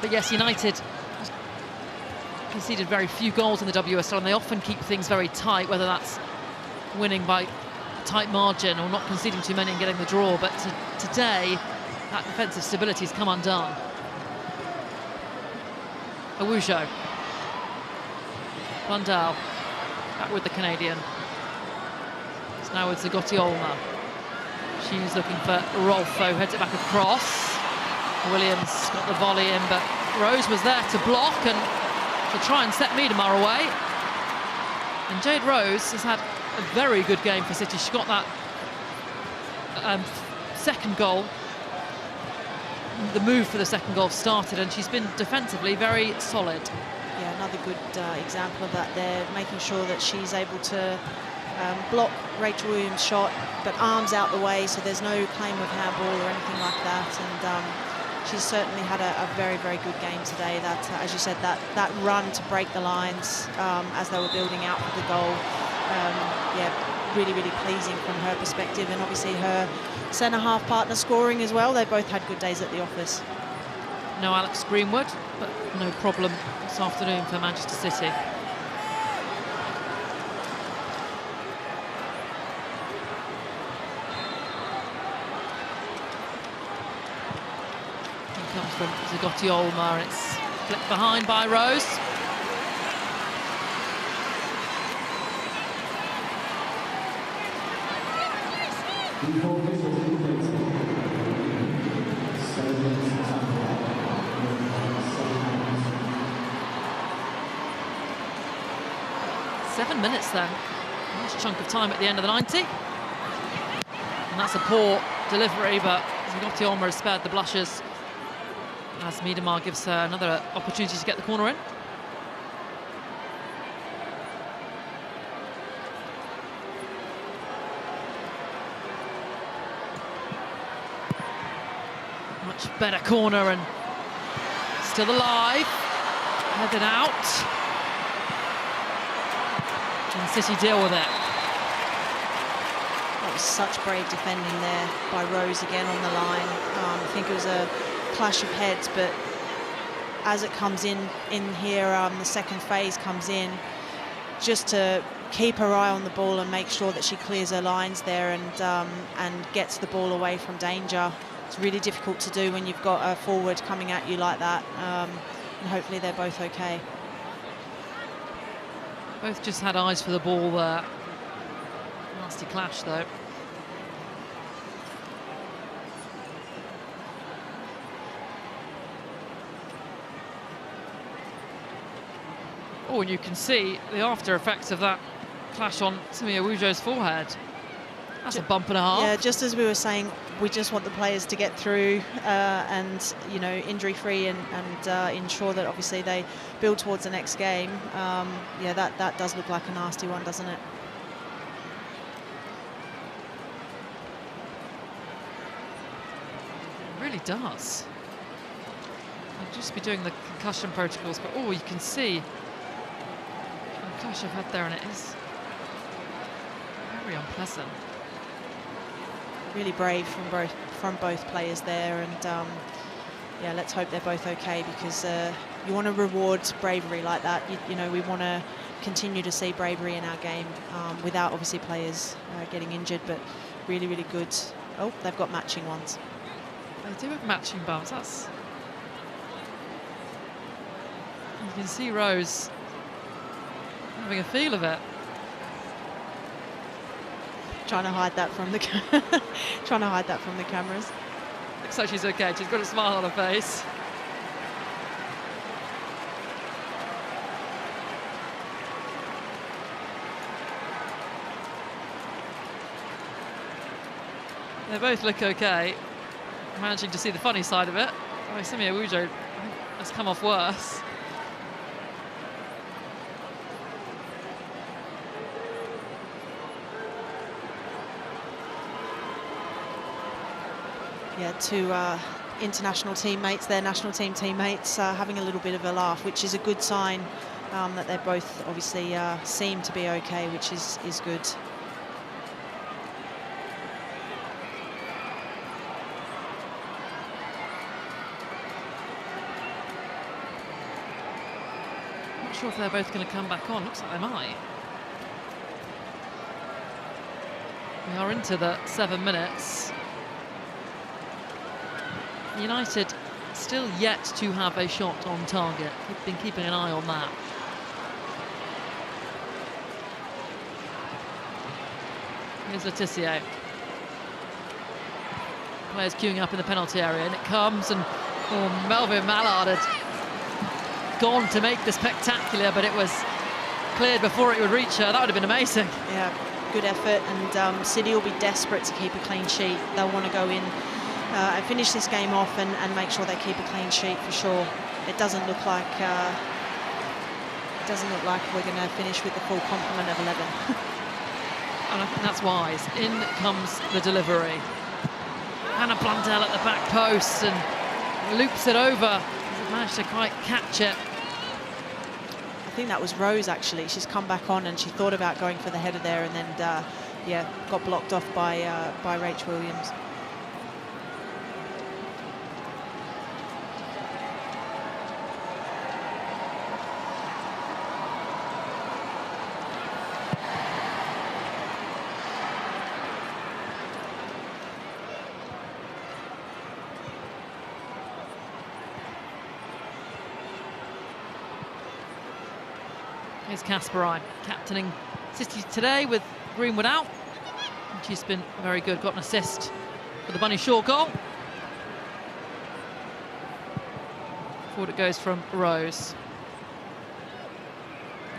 S1: But yes, United conceded very few goals in the WSL, and they often keep things very tight, whether that's winning by a tight margin or not conceding too many and getting the draw. But today, that defensive stability has come undone. Awujo. Blundell back with the Canadian. It's now with Zagoti Olma. She's looking for Rolfo, heads it back across. Williams got the volley in, but Rose was there to block and to try and set Miedemar away. And Jade Rose has had a very good game for City. She got that second goal. The move for the second goal started, and she's been defensively very solid.
S2: Yeah, another good example of that there, making sure that she's able to block Rachel Williams' shot, but arms out the way, so there's no claim of handball or anything like that. And she's certainly had a very, very good game today. That, as you said, that run to break the lines as they were building out for the goal, yeah, really, really pleasing from her perspective, and obviously her centre-half partner scoring as well. They both had good days at the office.
S1: No Alex Greenwood, but no problem this afternoon for Manchester City. Here comes from Zagoti Olma, and it's flicked behind by Rose. Seven minutes then. Nice chunk of time at the end of the 90. And that's a poor delivery, but Zagoti Olma has spared the blushes as Miedemar gives her another opportunity to get the corner in. Much better corner, and still alive. Headed out. And City deal with it.
S2: That was such brave defending there by Rose again on the line. I think it was a clash of heads, but as it comes in here, the second phase comes in, just to keep her eye on the ball and make sure that she clears her lines there and gets the ball away from danger. It's really difficult to do when you've got a forward coming at you like that, and hopefully they're both okay.
S1: Both just had eyes for the ball there. Nasty clash though. Oh, and you can see the after effects of that clash on Simi Awujo's forehead. That's a bump and a half.
S2: Yeah, just as we were saying, we just want the players to get through and, you know, injury-free and ensure that obviously they build towards the next game. Yeah, that does look like a nasty one, doesn't it?
S1: It really does. I'll just be doing the concussion protocols, but oh, you can see the clash I've had there, and it is very unpleasant.
S2: Really brave from both players there, and yeah, let's hope they're both okay, because you want to reward bravery like that. You know, we want to continue to see bravery in our game without obviously players getting injured, but really, really good. Oh, they've got matching ones.
S1: They do have matching bumps. That's, you can see Rose having a feel of it.
S2: Trying to hide that from the cameras.
S1: Looks like she's okay. She's got a smile on her face. They both look okay. Managing to see the funny side of it. Oh, Simi Awujo has come off worse.
S2: Yeah, two international teammates, their national team teammates, having a little bit of a laugh, which is a good sign that they both obviously seem to be okay, which is good.
S1: Not sure if they're both going to come back on. Looks like they might. We are into the 7 minutes. United still yet to have a shot on target. We've been keeping an eye on that. Here's Letitia. Players queuing up in the penalty area, and it comes, and Melvin Mallard had gone to make the spectacular, but it was cleared before it would reach her. That would have been amazing.
S2: Yeah, good effort, and City will be desperate to keep a clean sheet. They'll want to go in and finish this game off and make sure they keep a clean sheet for sure. It doesn't look like we're going to finish with the full complement of 11.
S1: And I think that's wise. In comes the delivery. Hannah Blundell at the back post and loops it over. Hasn't managed to quite catch it.
S2: I think that was Rose, actually. She's come back on and she thought about going for the header there, and then yeah, got blocked off by Rach Williams.
S1: Here's Kasparai, captaining City today with Greenwood out. And she's been very good, got an assist for the Bunny Shaw goal. Forward it goes from Rose.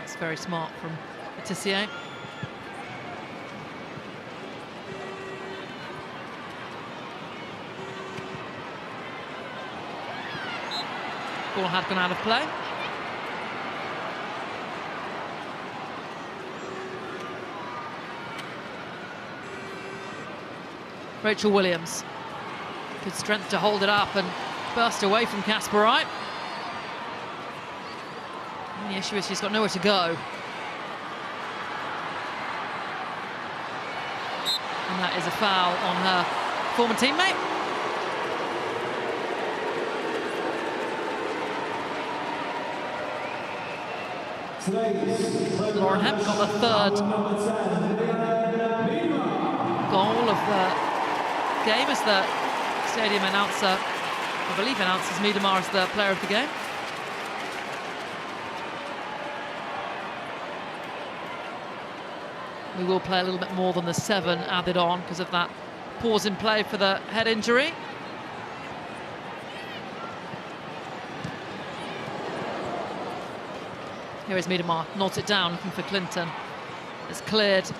S1: That's very smart from Letitia. Ball had gone out of play. Rachel Williams, good strength to hold it up and burst away from Kasparai. The issue is she's got nowhere to go. And that is a foul on her former teammate. Lauren Hemp got the third goal of the game as the stadium announcer, I believe, announces Miedemar as the player of the game. We will play a little bit more than the 7 added on because of that pause in play for the head injury. Here is Miedemar, nods it down, looking for Clinton. It's cleared.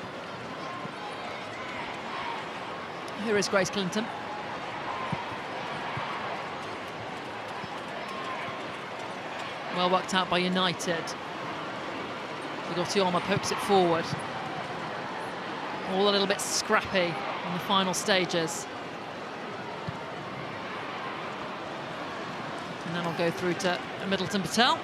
S1: Here is Grace Clinton. Well worked out by United. Ligotioma pokes it forward. All a little bit scrappy in the final stages. And then I'll go through to Middleton Patel.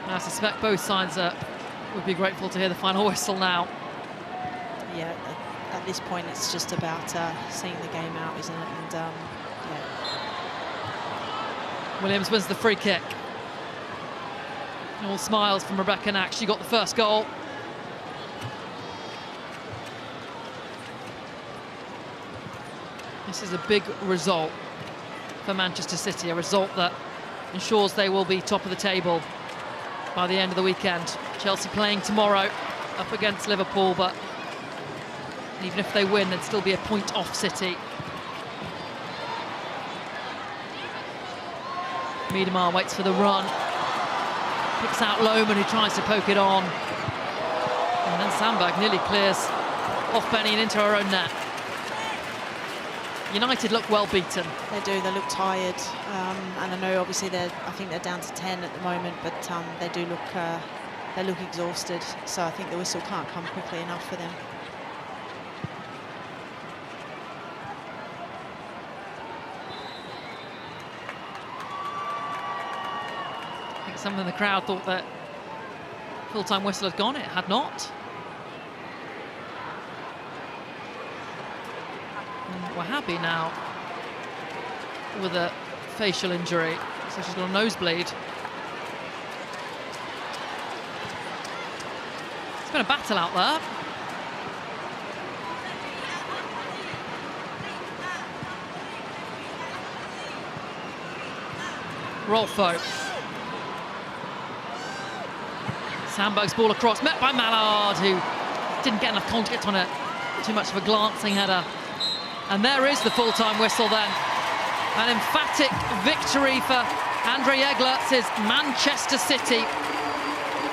S1: I suspect both sides would be grateful to hear the final whistle now.
S2: Yeah, at this point it's just about seeing the game out, isn't it? And yeah.
S1: Williams wins the free kick. All smiles from Rebecca Knack. She got the first goal. This is a big result for Manchester City, a result that ensures they will be top of the table by the end of the weekend. Chelsea playing tomorrow up against Liverpool, but even if they win, they'd still be a point off City. Miedemar waits for the run. Picks out Lohman, who tries to poke it on. And then Sandberg nearly clears off Benny and into her own net. United look well beaten.
S2: They do, they look tired. And I know obviously I think they're down to 10 at the moment, but they do look, they look exhausted. So I think the whistle can't come quickly enough for them.
S1: I think some of the crowd thought that full-time whistle had gone. It had not. And we're happy now with a facial injury, so she's got a nosebleed. It's been a battle out there. Rolfo. Sandberg's ball across, met by Mallard, who didn't get enough contact on it. Too much of a glancing header. And there is the full-time whistle then. An emphatic victory for Andre Eglert's Manchester City.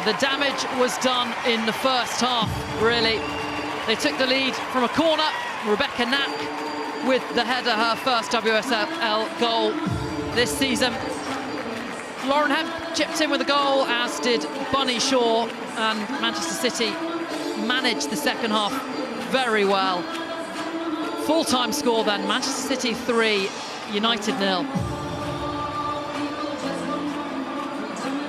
S1: The damage was done in the first half, really. They took the lead from a corner. Rebecca Knack with the header, her first WSL goal this season. Lauren Hemp chipped in with a goal, as did Bunny Shaw, and Manchester City managed the second half very well. Full-time score then, Manchester City 3, United 0.